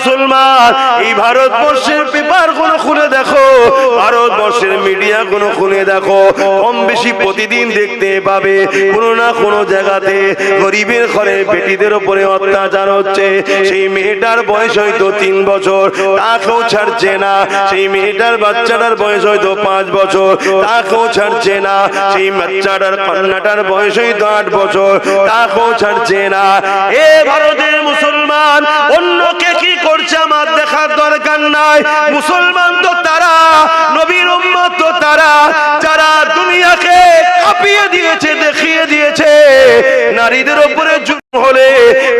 মুসলমান, এই ভারতবর্ষের পেপার গুলো খুলে দেখো, ভারতবর্ষের মিডিয়া গুলো খুলে দেখো, কম বেশি প্রতিদিন দেখতে পাবে কোনো না কোনো জায়গাতে গরিবের ঘরে বেটিদের উপরে অত্যাচার হচ্ছে। সেই মেয়েটার বয়স হয়তো 3 বছর, তাকেও ছাড়ছে না। সেই মেয়েটার বাচ্চাটার বয়স হয়তো 5 বছর, তাকেও ছাড়ছে না। সেই বাচ্চাটার কন্যাটার বয়স হয়তো 8 বছর, তাকেও ছাড়ছে না। এ ভারতের মুসলমান, অন্যকে কি করছে আমার দেখার দরকার নাই। মুসলমান তো তারা, নবীর উম্মত তো তারা, যারা দুনিয়াকে কাঁপিয়ে দিয়েছে, দেখিয়ে দিয়েছে নারীদের উপরে জুলুম হলে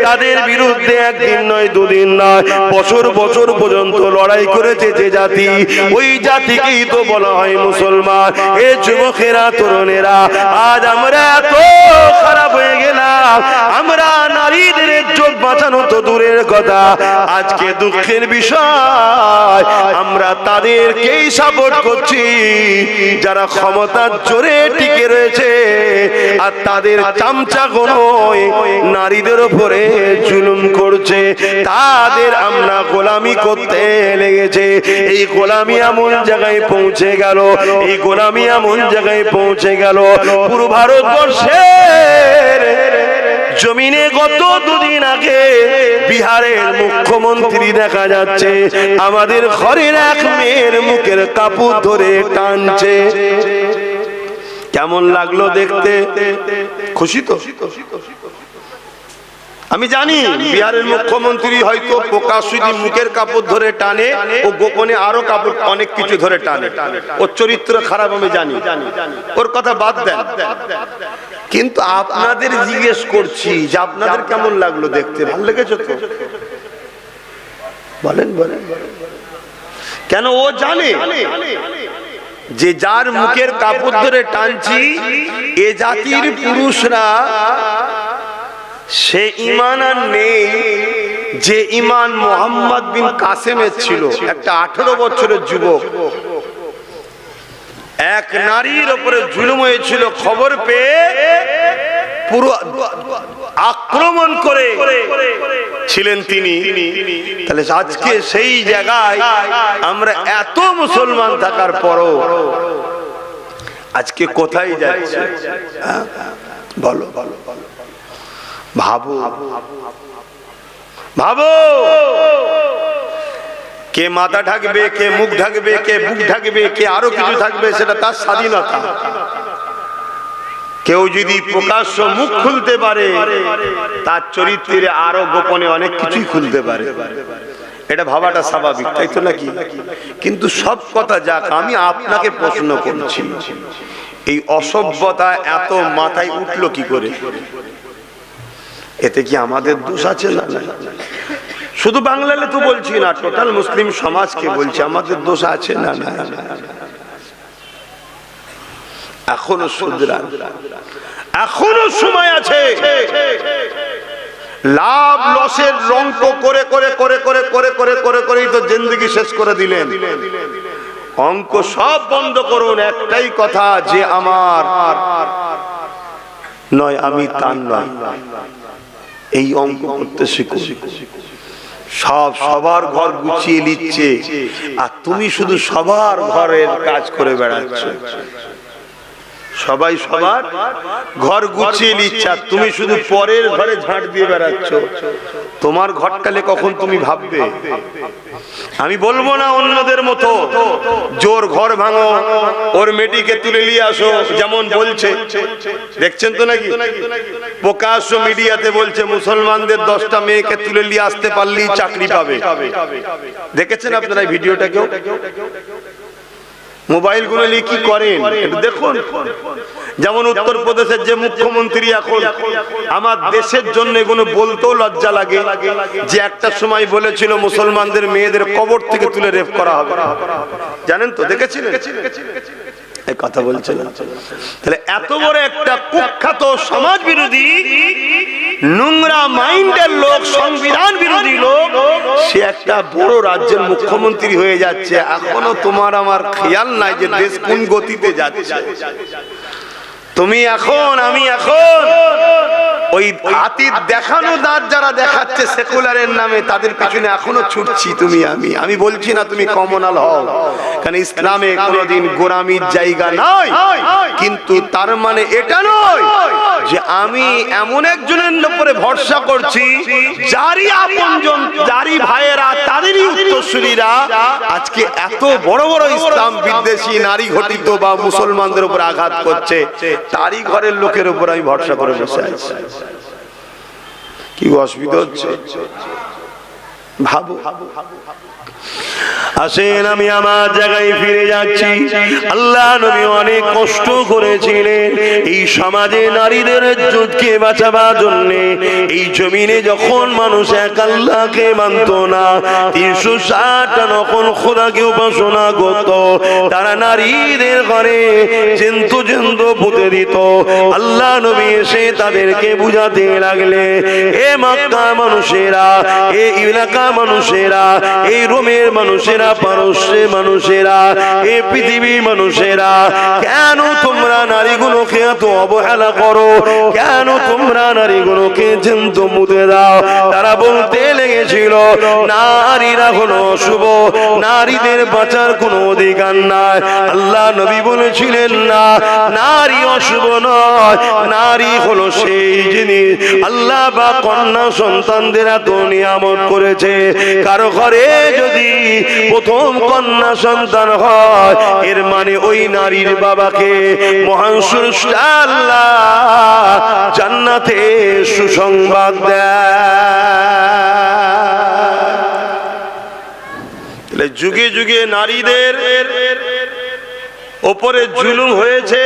তাদের বিরুদ্ধে একদিন নয়, দুদিন নয়, বছর বছর পর্যন্ত লড়াই করেছে যে জাতি, ওই জাতিকেই তো বলা হয় মুসলমান। এ যুবকেরা, তরুণেরা, আজ আমরা এত খারাপ হয়ে গেলাম, আমরা নারীদের ইজ্জত বাঁচানো তো দূরের কথা, আজকে দুঃখের বিষয় আমরা তাদেরকেই সাপোর্ট করছি যারা ক্ষমতার জোরে টিকে রয়েছে, আর তাদের চামচাগুলো নারীদের উপরে জুলুম করছে, তাদের আমরা গোলামি করতে লেগেছে। এই গোলামি এমন জায়গায় পৌঁছে গেল, এই গোলামি এমন জায়গায় পৌঁছে গেল, পুরো ভারতবর্ষের জমিনে গত 2 দিন আগে বিহারের মুখ্যমন্ত্রী দেখা যাচ্ছে আমাদের ঘরের এক মেয়ের মুখের কাপড় ধরে টানছে। কেমন লাগলো দেখতে? খুশি তো? আমি জানি বিহারের মুখ্যমন্ত্রী হয়তো প্রকাশ্যে মুখের কাপড় ধরে টানে, ও গোপনে আরো কাপড় অনেক কিছু ধরে টানে, ওর চরিত্র খারাপ আমি জানি, ওর কথা বাদ দেন। কিন্তু আপনাদের জিজ্ঞেস করছি যে আপনাদের কেমন লাগলো দেখতে? ভালো লেগেছে তো? বলেন বলেন। কেন? ও জানে যে যার মুখের কাপড় ধরে টানছি এ জাতির পুরুষরা সে ঈমান আর নেই যে ঈমান মোহাম্মদ বিন কাসেমের ছিল। একটা 18 বছরের যুবক, এক নারীর উপরে জুলুম হয়েছিল, খবর পেয়ে পুরো আক্রমণ করে ছিলেন তিনি। তাহলে আজকে সেই জায়গায় আমরা এত মুসলমান থাকার পরও আজকে কোথায় যাচ্ছে? বলো বলো, ভাবো ভাবো। কে মাথা ঢাকবে, কে মুখ ঢাকবে, কে বুক ঢাকবে, কে আরো কিছু থাকবে, সেটা তার স্বাধীনতা। কেউ যদি প্রকাশ্য মুখ খুলতে পারে, তার চরিত্রে আরো গোপনে অনেক কিছুই খুলতে পারে। এটা ভাবাটা স্বাভাবিক, তাই তো নাকি? কিন্তু সব কথা যাক, আমি আপনাকে প্রশ্ন করছি, এই অসভ্যতা এত মাথায় উঠলো কি করে? এতে কি আমাদের দোষ আছে? না, শুধু বাংলাতে তো বলছি না, টোটাল মুসলিম সমাজকে বলছি, আমাদের দোষ আছে না? না, এখনো শুধরান, এখনো সময় আছে। লাভ লসের রঙ্ক করে করে করে করে করে করে করে করেই তো জিন্দেগি শেষ করে দিলেন। অঙ্ক সব বন্ধ করুন, একটাই কথা, যে আমার নয় আমি তার নয়, এই অঙ্ক করতে শিখুন। সব সবার ঘর গুছিয়ে নিচ্ছে, আর তুমি শুধু সবার ঘরের কাজ করে বেড়াচ্ছ। সবাই সবার ঘর গুছিয়ে নিচ্ছে, আর তুমি শুধু পরের ঘরে ঝাঁট দিয়ে বেড়াচ্ছ। তোমার ঘরটালে কখন তুমি ভাববে? আমি বলবো না অন্যদের মতো জোর ঘর ভাঙো, ওর মেয়েটিকে তুলে নিয়ে আসো, যেমন বলছে, দেখছেন তো নাকি প্রকাশ্য মিডিয়াতে বলছে মুসলমানদের 10টা মেয়েকে তুলে নিয়ে আসতে পারলেই চাকরি পাবে। দেখেছেন আপনারা এই ভিডিওটা? কেউ মোবাইল গুলো নিয়ে কি করেন একটু দেখুন। যেমন উত্তরপ্রদেশের যে মুখ্যমন্ত্রী, এখন আমার দেশের জন্য এগুলো বলতেও লজ্জা লাগে, যে একটা সময় বলেছিল মুসলমানদের মেয়েদের কবর থেকে তুলে রেপ করা হবে, জানেন তো? দেখেছিলেন? এই কথা বলছেন। তাহলে এত বড় একটা কুখ্যাত সমাজ বিরোধী, নোংরা মাইন্ডের লোক, সংবিধান বিরোধী লোক, সে একটা বড় রাজ্যের মুখ্যমন্ত্রী হয়ে যাচ্ছে। এখনো তোমার আমার খেয়াল নাই যে দেশ কোন গতিতে যাচ্ছে। তুমি এখন, আমি এখন ওই হাতির দেখানো দাঁত যারা দেখাচ্ছে সেকুলারের নামে, তাদের পিছনে এখনো ছুটছি তুমি আমি বলছি না তুমি কমনাল হও, কারণ ইসলামে কোনোদিন গোলামির জায়গা নাই। কিন্তু তার মানে এটা নয় যে আমি এমন একজনের উপরে ভরসা করছি যারই আপনজন, যারই ভাইয়েরা, তাদেরই উত্তরসূরিরা আজকে এত বড় বড় ইসলাম বিদ্বেষী নারী ঘটিত বা মুসলমানদের উপর আঘাত করছে, তারই ঘরের লোকের উপর আমি ভরসা করে বসে আছি। কি অসুবিধা হচ্ছে ভাবো। আসেন আমি আমার জায়গায় ফিরে যাচ্ছি। আল্লাহ নবী অনেক কষ্ট করেছিলেন এই সমাজে নারীদের ইজ্জতকে বাঁচাবার জন্য। এই জমিনে যখন মানুষ এক আল্লাহকে মানত না, 360টা নকল খোদাকে উপাসনা করত, তারা নারীদের ঘরে জন্তু পুঁতে দিত। আল্লাহ নবী এসে তাদেরকে বুঝাতে লাগলে, এ মক্কা মানুষেরা, এ এলাকা মানুষেরা, এই রোমের মানুষেরা, পারস্যের মানুষেরা, এই পৃথিবীর মানুষেরা, কেন তোমরা নারীগুলোকে এত অবহেলা করো? কেন তোমরা নারীগুলোকে জন্তু মুতে দাও? তারা বলতে লেগেছিল নারীরা হলো অশুভ, নারীদের বাঁচার কোনো অধিকার নাই। আল্লাহ নবী বলেছিলেন না, নারী অশুভ নয়, নারী হলো সেই জিনিস আল্লাহ বা কন্যা সন্তানদের এত নিয়ামত করেছে। কারো ঘরে যদি প্রথম কন্যা সন্তান হয়, এর মানে ওই নারীর বাবাকে মহান স্রষ্টা আল্লাহ জান্নাতে সুসংবাদ দেয়। যুগে যুগে নারীদের ওপরে জুলুম হয়েছে,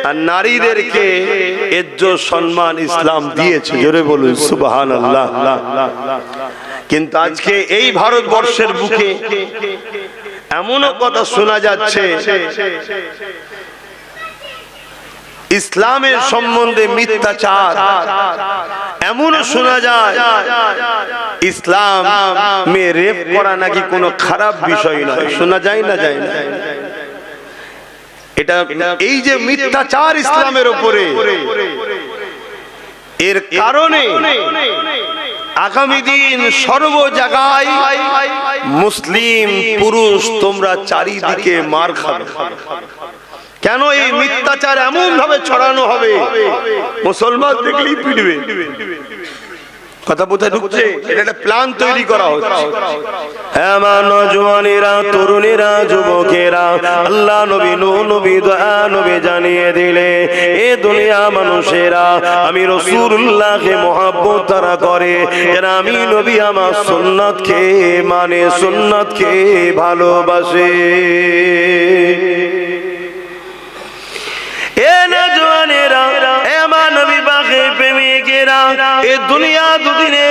আর নারীদেরকে ইজ্জত সম্মান ইসলাম দিয়েছে। জোরে বলুন সুবহানাল্লাহ। কিন্তু আজকে এই ভারতবর্ষের বুকে এমনও কথা শোনা যাচ্ছে, ইসলামের সম্বন্ধে মিথ্যাচার এমনও শোনা যায়, ইসলাম মেয়ে রেপ করা নাকি কোনো খারাপ বিষয় নয়। শোনা যায় না, যায় না? এটা এই যে মিথ্যাচার ইসলামের উপরে, এর কারণে আগামী দিন সর্ব জায়গায় মুসলিম পুরুষ তোমরা চারিদিকে মার খাবে। কেন এই মিথ্যাচার এমন ভাবে ছড়ানো হবে, মুসলমান দেখলেই পিটবে। কথা বোঝা ঢুকছে? এটা একটা প্ল্যান তৈরি করা হচ্ছে। হ্যাঁ আমার নওজওয়ানেরা, তরুণেরা, যুবকেরা, আল্লাহ নবী নবী দয়া নবী জানিয়ে দিলে, এ দুনিয়া মানুষেরা আমি রাসূলুল্লাহকে মহব্বত তারা করে, যারা আমি নবী আমার সুন্নাতকে মানে, সুন্নাতকে ভালোবাসে। এ নওজওয়ানেরা, এ আমার নবী পাকে প্রেমিকেরা, এ দুনিয়া দুদিনে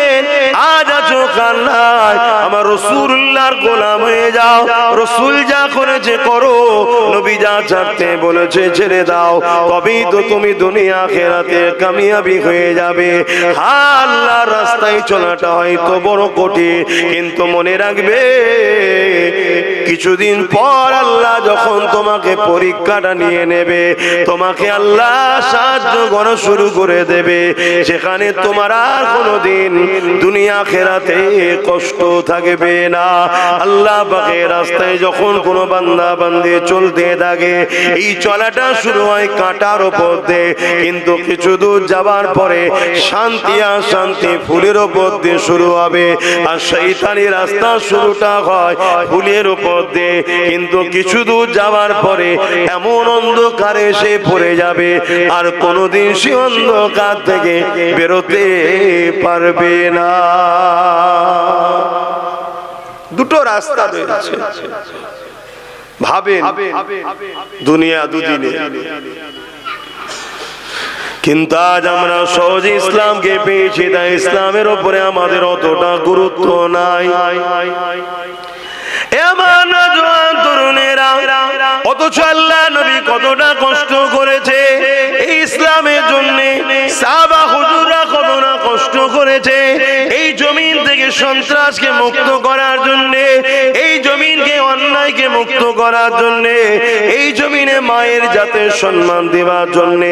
আজ আছো কাল নাই, আমার রাসূলুল্লাহর গোলাম হয়ে যাও। রাসূল যা করেছে করো, নবী যা ছাড়তে বলেছে ছেড়ে দাও, তবেই তো তুমি দুনিয়া আখিরাতে কামিয়াবি হয়ে যাবে। আল্লাহর রাস্তায় চলাটা হয়তো বড় কঠিন, কিন্তু মনে রাখবে কিছুদিন পর আল্লাহ যখন তোমাকে পরীক্ষাটা নিয়ে নেবে, তোমাকে আল্লাহ সাহায্য করা শুরু করে দেবে, সেখানে তোমার আর কোনোদিন দুনিয়া আখিরাতে কষ্ট থাকবে না। আল্লাহ পাকের রাস্তায় যখন কোনো বান্দা বান্দি চলতে থাকে, এই চলাটা শুরু হয় কাঁটার উপর দিয়ে, কিন্তু কিছু দূর যাবার পরে শান্তি আর শান্তি ফুলের উপর দিয়ে শুরু হবে। আর শয়তানি রাস্তা শুরুটা হয় ফুলের উপর দিয়ে, কিন্তু কিছু দূর যাওয়ার পরে এমন অন্ধকারে এসে পড়ে যাবে, আর কোনোদিন সে অন্ধকার থেকে বেরোতে পারবে না। দুটো রাস্তা রয়েছে, ভাবেন দুনিয়া দুদিনে। কিন্তু আজ আমরা সহজে ইসলামকে পেয়েছি, তাই ইসলামের উপরে আমাদের অতটা গুরুত্ব নাই। অথচ আল্লাহ নবী কতটা কষ্ট করেছে এই ইসলামের জন্য, সাহাবা হুজুররা কতটা কষ্ট করেছে এই জমিন থেকে সন্ত্রাসকে মুক্ত করার জন্য, এই জমিনকে অন্যায়কে মুক্ত করার জন্য, এই জমিনে মায়ের জাতের সম্মান দেওয়ার জন্য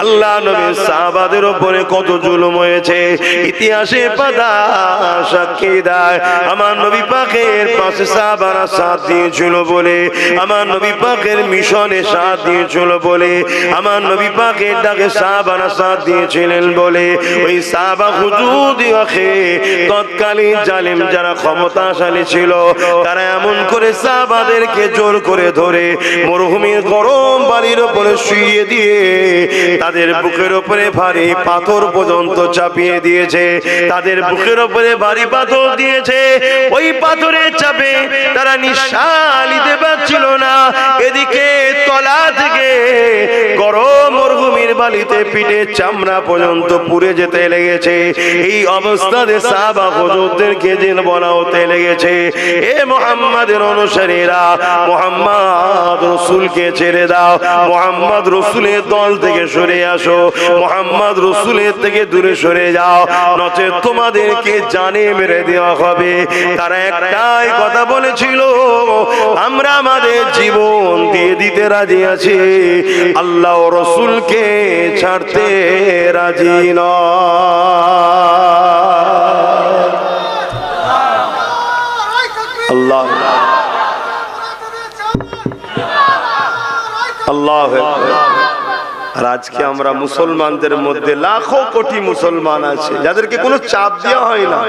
আল্লাহ নবীর সাহাবাদের উপরে কত জুলুম হয়েছে ইতিহাসে পাতা সাক্ষী দেয়। আমার নবী পাকের পাশে সাহাবারা সাথ দিয়েছিল বলে, আমার নবী পাকের মিশনে সাথ দিয়েছিল বলে, আমার নবী পাকের ডাকে সাহাবারা সাথ দিয়েছিলেন বলে ওই সাহাবা হুজুরদিওকে তৎকালীন জালিম যারা ক্ষমতাশালী ছিল তারা এমন করে সাহাবাদেরকে জোর করে ধরে মরুভূমির গরম বালির উপরে শুইয়ে দিয়ে তাদের বুকের উপরে ভারী পাথর পর্যন্ত চাপিয়ে দিয়েছে, তাদের বুকের উপরে ভারী পাথর দিয়েছে। ওই পাথরের চাপে তারা নিঃশ্বাস নিতে পারছিল না। এদিকে তলা থেকে গরম মরুভূমির বালিতে পিঠে চামড়া পর্যন্ত পুড়ে যেতে লেগেছে। এই অবস্থাতে সাহাবা হুজুরদেরকে যেন বলা হতে লেগেছে, এ মুহাম্মাদের অনুসারীরা মুহাম্মদ রাসূলকে ছেড়ে দাও, মুহাম্মদ রাসূলের দল থেকে সরে আসো, মুহাম্মদ রাসূলের থেকে দূরে সরে যাও, নচেত তোমাদেরকে জানে মেরে দেওয়া হবে। তারা একটাই কথা বলেছিল, আমরা আমাদের জীবন দিয়ে দিতে রাজি আছি, আল্লাহ ও রাসূলকে ছাড়তে রাজি নয়। আল্লাহ আল্লাহ। আর আজকে আমরা মুসলমানদের মধ্যে লাখো কোটি মুসলমান আছে যাদেরকে কোনো চাপ দেওয়া হয় না,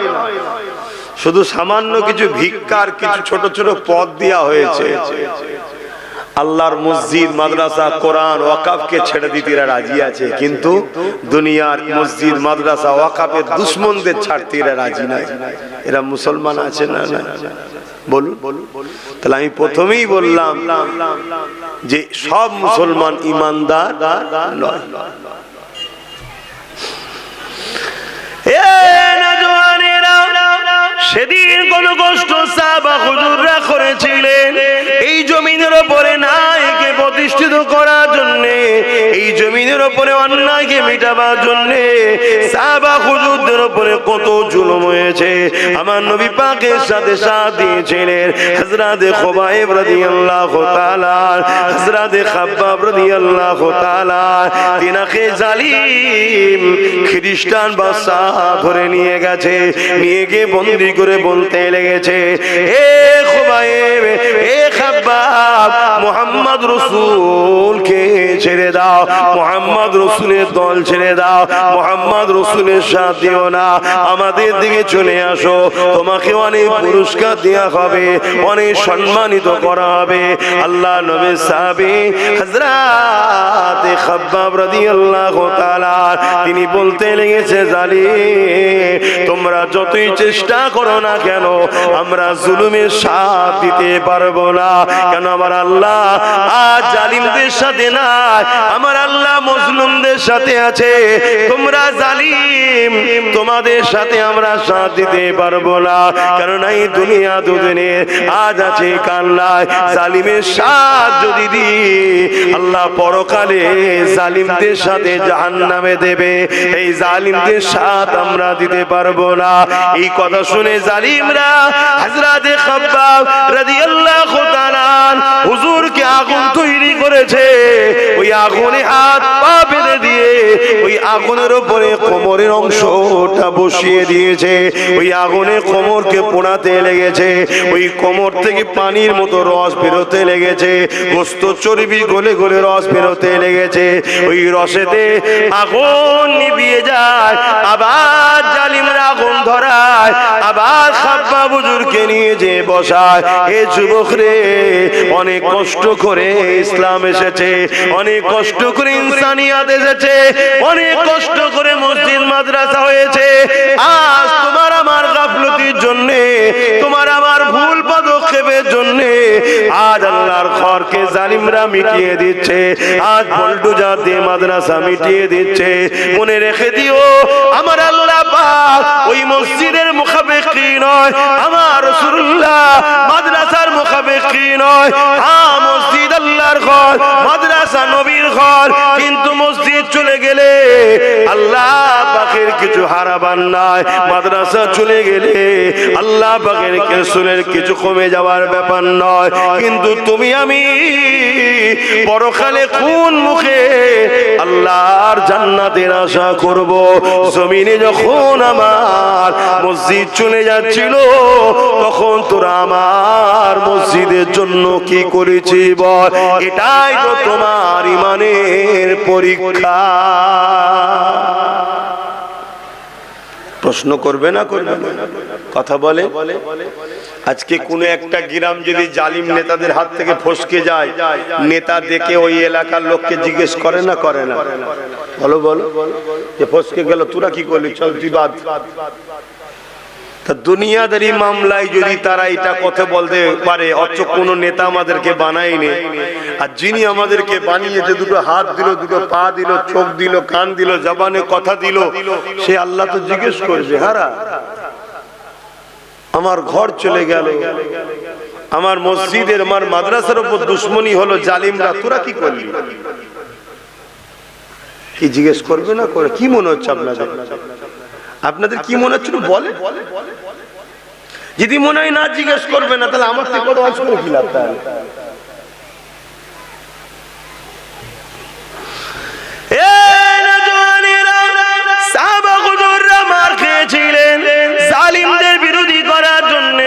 শুধু সামান্য কিছু ভিক্ষার কিছু ছোট ছোট পদ দেওয়া হয়েছে। আল্লাহর মসজিদ মাদ্রাসা কোরআন ওয়াকাফকে ছেড়ে দিতে এরা রাজি আছে, কিন্তু দুনিয়ার মসজিদ মাদ্রাসা ওয়াকাফের দুশমনদের ছাড়তে এরা রাজি নাই। এরা মুসলমান আছে না? বলুন। তাহলে আমি প্রথমেই বললাম যে সব মুসলমান ইমানদার নয়। সেদিন কোন কষ্ট সাহাবা হুজুররা করেছিলেন এই জমিনের উপরে ন্যায়কে প্রতিষ্ঠিত করার জন্য, এই জমিনের উপরে অন্যায়কে মেটাবার জন্য সাহাবা হুজুরদের উপরে কত জুলুম হয়েছে। আমার নবী পাকের সাথে সাথ দিয়েছিলেন হযরত খুবাইব রাদিয়াল্লাহু তাআলা, হযরত খাব্বাব রাদিয়াল্লাহু তাআলা। তিনাকে জালিম খ্রিস্টান বাদশা ধরে নিয়ে গেছে, নিয়ে গিয়ে বন্দী করে বলতে লেগেছে, হে খুবাইব, হে খাব্বাব, মুহাম্মদ রাসূলকে ছেড়ে দাও, মুহাম্মদ রাসূলের দল ছেড়ে দাও, মুহাম্মদ রাসূলের সাথ দিও না, আমাদের দিকে চলে আসো, তোমাকে অনেক পুরস্কার দেওয়া হবে, অনেক সম্মানিত করা হবে। আল্লাহ নবীর সাহাবী হযরত খাব্বাব রাদিয়াল্লাহু তাআলা তিনি বলতে লেগেছে, জালিম তোমরা যতই চেষ্টা করো না কেন আমরা জুলুমের সাথ দিতে পারবো না। কেন আমার আল্লাহ আজ জালিমদের সাথে নাই, আমার আল্লাহ মজলুমদের সাথে আছে। তোমরা জালিম, তোমাদের সাথে আমরা সাথ দিতে পারবো না, কারণ এই দুনিয়া দুদিনের আজ আছে কাল নাই। জালিমের সাথ যদি দিই আল্লাহ পরকালে জালিমদের সাথে জাহান্নামে দেবে, এই জালিমদের সাথ আমরা দিতে পারবো না। এই কথা শুনে জালিমরা হযরত খাব্বাব রাদিয়াল্লাহু তাআলা হুজুরকে আগুন তৈরি করেছে, ওই আগুনে হাত পা বেঁধে দিয়ে ওই আগুনের উপরে কোমরের অংশটা বসিয়ে দিয়েছে, ওই আগুনে কোমরকে পোড়াতে লেগেছে, ওই কোমর থেকে পানির মতো রস বেরোতে লেগেছে, গোস্ত চর্বি গলে গলে রস বেরোতে লেগেছে, ওই রসেতে আগুন নিভিয়ে যায়, আবার জালিমরা আগুন ধরায়, আবার খাব্বাব হুজুরকে নিয়ে যে বসায়। এ যুবক রে, অনেক কষ্ট করে ইসলাম এসেছে, অনেক কষ্ট করে ইনসানিয়াত এসেছে, অনেক কষ্ট করে মসজিদ মাদ্রাসা হয়েছে। আজ তোমার আমার গাফলতির জন্য, তোমার আমার ভুল পদক্ষেপের জন্য আজ আল্লাহর ঘরকে জালিমরা মিটিয়ে দিচ্ছে, আজ বুলডোজার দিয়ে মাদ্রাসা মিটিয়ে দিচ্ছে। মনে রেখে দিও, আমার আল্লাহ পাক ওই মসজিদের মুখাপেক্ষী নয়, আমার রাসূলুল্লাহ মাদ্রাসার মুখাপেক্ষী নয়। হ্যাঁ, মসজিদ আল্লাহ মদিনার ঘর, মাদ্রাসা নবীর ঘর, কিন্তু মসজিদ চলে গেলে আল্লাহ পাকের কিছু হারাবার নাই, মাদ্রাসা চলে গেলে আল্লাহ পাকের রাসূলের কিছু কমে যাওয়ার ব্যাপার নয়। কিন্তু তুমি আমি পরকালে কোন মুখে আল্লাহর জান্নাতের আশা করব? জমিনে যখন আমার মসজিদ চলে যাচ্ছিল তখন তোরা আমার মসজিদের জন্য কি করেছি বল? এটাই তো তোমার ঈমানের পরীক্ষা। প্রশ্ন করবে না করবে না? কথা বলে। আজকে কোন একটা গ্রাম যদি জালিম নেতাদের হাত থেকে ফসকে যায়, নেতা দেখে ওই এলাকার লোককে জিজ্ঞেস করে না করে না? বলো বলো, যে ফসকে গেল তোরা কি করলি, চল তুই বাদ। তা দুনিয়াদারি মামলায় যদি তারা এটা কথা বলতে পারে, অথচ কোন নেতা আমাদেরকে বানায়নি, আর যিনি আমাদেরকে বানিয়েছে, দুটো হাত দিল, দুটো পা দিল, চোখ দিল, কান দিল, জবানে কথা দিল, সে আল্লাহ তো জিজ্ঞেস করবে, হারা আমার ঘর চলে গেল, আমার মসজিদের আমার মাদ্রাসার উপর দুশ্মনী হলো জালিমরা, তোরা কি করলি? কি জিজ্ঞেস করবে না করে? কি মনে হচ্ছে আপনাদের? আপনাদের কি মনে হচ্ছে বলে? যদি মনে হয় না জিজ্ঞেস করবে না, তাহলে আমার থেকে কথা করে কি লাভ? মার খেয়েছিলেন জালিমদের বিরোধী করার জন্য,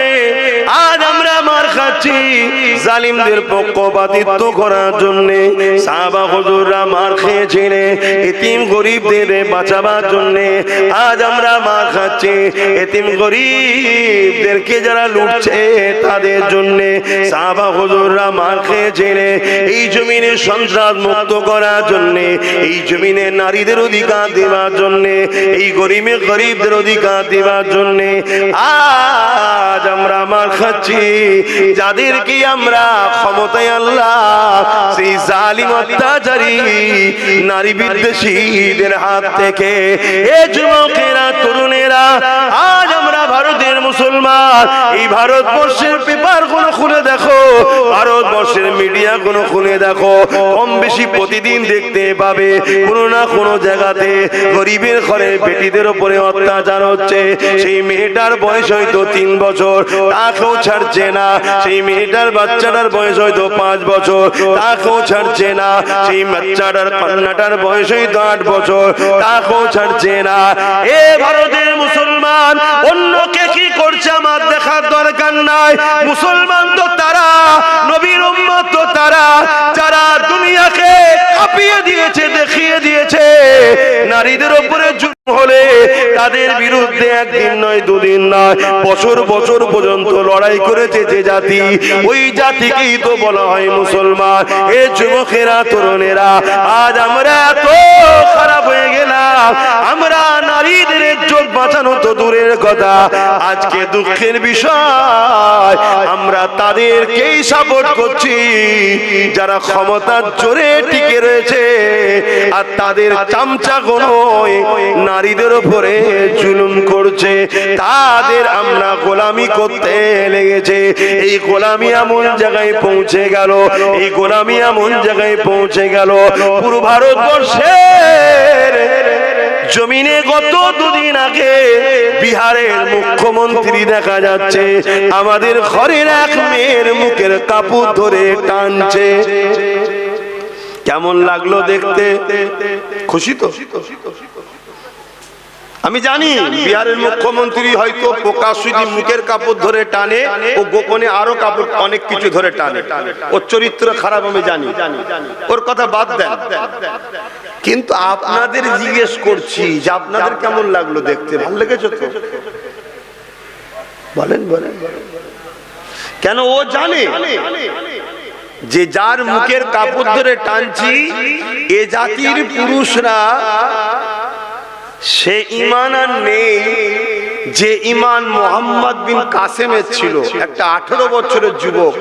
আজ আমরা মার খাচ্ছি জালিমদের পক্ষপাতিত্ব করার জন্য। সাহাবা হুজুররা মার খেয়েছিলেন এতিম গরিবদের বাঁচাবার জন্য, আজ আমরা মার খাচ্ছি এতিম গরিবদেরকে যারা লুটছে তাদের জন্য। সাহাবা হুজুররা মার খেয়েছিলেন এই জমিনে সন্ত্রাস মুক্ত করার জন্য, এই জমিনে নারীদের অধিকার দেওয়ার জন্য, এই গরিবদের অধিকার দেওয়ার জন্য। আজ আমরা মার খাচ্ছি যাদেরকে আমরা ক্ষমতায় আল্লাহ সেই জালিম অত্যাচারী নারী বিদ্বেষীদের হাত থেকে। এ যুবকেরা, তরুণেরা, আজ আমরা ভারতের মুসলমান, এই ভারতবর্ষের পেপার গুলো খুলে দেখো, ভারতবর্ষের মিডিয়া গুলো খুলে দেখো, কম বেশি প্রতিদিন দেখতে পাবে কোনো না কোনো জায়গাতে গরিবের ঘরে বেটিদের উপরে অত্যাচার হচ্ছে। সেই মেয়েটার বয়স হয়তো 3 বছর, তাকেও ছাড়ছে না। সেই মেয়েটার বাচ্চাটার বয়স হয়তো 5 বছর, তাকেও ছাড়ছে না। সেই বাচ্চাটার কন্যাটার বয়স হয়তো 8 বছর, তাকেও ছাড়ছে না। এ ভারতের মুসলমান, অন্যকে কি করছে আমার দেখার দরকার নাই। মুসলমান তো তারা, নবীর উম্মত তো তারা, যারা দুনিয়াকে কাঁপিয়ে দিয়েছে, দেখিয়ে দিয়েছে নারীদের উপরে হলে তাদের বিরুদ্ধে একদিন নয়, দুদিন নয়, বছর বছর পর্যন্ত লড়াই করেছে যে জাতি, ওই জাতিকেই তো বলা হয় মুসলমান। এ যুবকেরা, তরুণেরা, আজ আমরা এত খারাপ হয়ে গেলাম, আমরা নারীদের ইজ্জত বাঁচানো তো দূরের কথা, আজকে দুঃখের বিষয় আমরা তাদেরকেই সাপোর্ট করছি যারা ক্ষমতার জোরে টিকে রয়েছে, আর তাদের চামচাগুলোই নারীদের উপরে জুলুম করছে, তাদের আমরা গোলামি করতে লেগেছে। এই গোলামি এমন জায়গায় পৌঁছে গেল, এই গোলামি এমন জায়গায় পৌঁছে গেল, পুরো ভারতবর্ষের জমিনে গত 2 দিন আগে বিহারের মুখ্যমন্ত্রী দেখা যাচ্ছে আমাদের ঘরের এক মেয়ের মুখের কাপড় ধরে টানছে। কেমন লাগলো দেখতে? খুশি তো? আমি জানি বিহারের মুখ্যমন্ত্রী হয়তো প্রকাশ্যে মুখের কাপড় ধরে টানে, ও গোপনে আরো কাপড় অনেক কিছু ধরে টানে, ওর চরিত্র খারাপ আমি জানি, ওর কথা বাদ দেন। কিন্তু আপনাদের জিজ্ঞেস করছি যে আপনাদের কেমন লাগলো দেখতে? ভালো লেগেছে তো? বলেন বলেন। কেন? ও জানে যে যার মুখের কাপড় ধরে টানছি এ জাতির পুরুষরা সে ঈমান আর নেই যে ঈমান মোহাম্মদ বিন কাসেমের ছিল। একটা 18 বছরের যুবক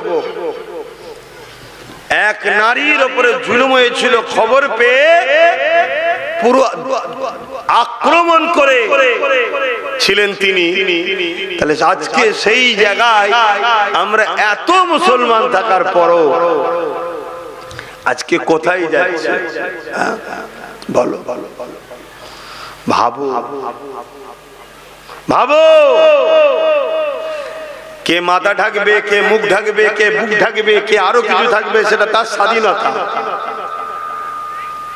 এক নারীর উপরে জুলুম হয়েছিল, খবর পেয়ে পুরো আক্রমণ করে ছিলেন তিনি। তাহলে আজকে সেই জায়গায় আমরা এত মুসলমান থাকার পরও আজকে কোথায় যাচ্ছে? বলো বলো ভাবো ভাবো, কে মাথা ঢাকবে, কে মুখ ঢাকবে, কে বুক ঢাকবে, কে আরো কিছু থাকবে, সেটা তার স্বাধীনতা।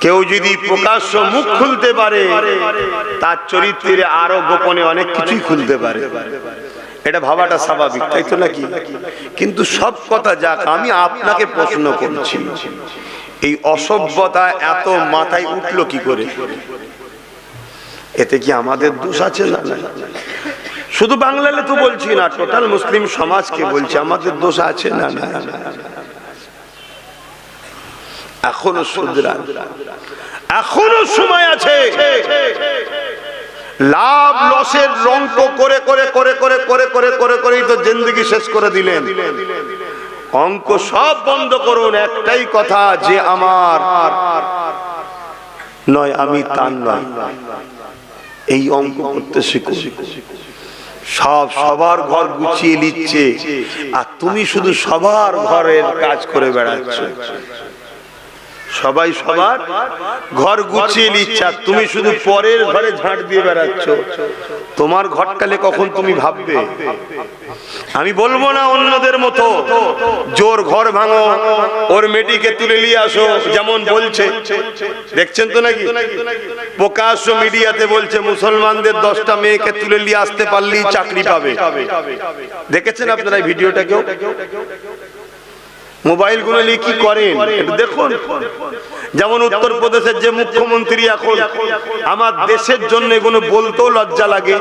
কেউ যদি প্রকাশ্য মুখ খুলতে পারে, তার চরিত্রে আরো গোপনে অনেক কিছুই খুলতে পারে। এটা ভাবাটা স্বাভাবিক, তাই তো নাকি? কিন্তু সব কথা যাক, আমি আপনাকে প্রশ্ন করছি, এই অসভ্যতা এত মাথায় উঠলো কি করে? এতে কি আমাদের দোষ আছে? না, শুধু বাংলাতে তো বলছি না, টোটাল মুসলিম সমাজকে বলছি, আমাদের দোষ আছে। না না, এখনো শুধরান, এখনো সময় আছে। লাভ লসের রঙ্ক করে করে করে করে করে করে করে করেই তো জিন্দেগি শেষ করে দিলেন। অঙ্ক সব বন্ধ করুন, একটাই কথা, যে আমার নয় আমি তার নয়, এই অঙ্ক করতে শিখো। সব সবার ঘর গুছিয়ে নিচ্ছে, আর তুমি শুধু সবার ঘরের কাজ করে বেড়াচ্ছ। সবাই সবার ঘর গুছিয়ে নিচ্ছে, আর তুমি শুধু পরের ঘরে ঝাঁট দিয়ে বেড়াচ্ছ। তোমার ঘরটালে কখন তুমি ভাববে? আমি বলবো না অন্যদের মতো জোর ঘর ভাঙো, ওর মেয়েটিকে তুলে নিয়ে আসো, যেমন বলছে, দেখছেন তো নাকি প্রকাশ্য মিডিয়াতে বলছে মুসলমানদের 10টা মেয়েকে তুলে নিয়ে আসতে পারলেই চাকরি পাবে। দেখেছেন আপনারা এই ভিডিওটা? কেউ মোবাইল গুলো নিয়ে কি করেন দেখুন। যেমন উত্তরপ্রদেশের যে মুখ্যমন্ত্রী, এখন আমার দেশের জন্য এগুলো বলতেও লজ্জা লাগে,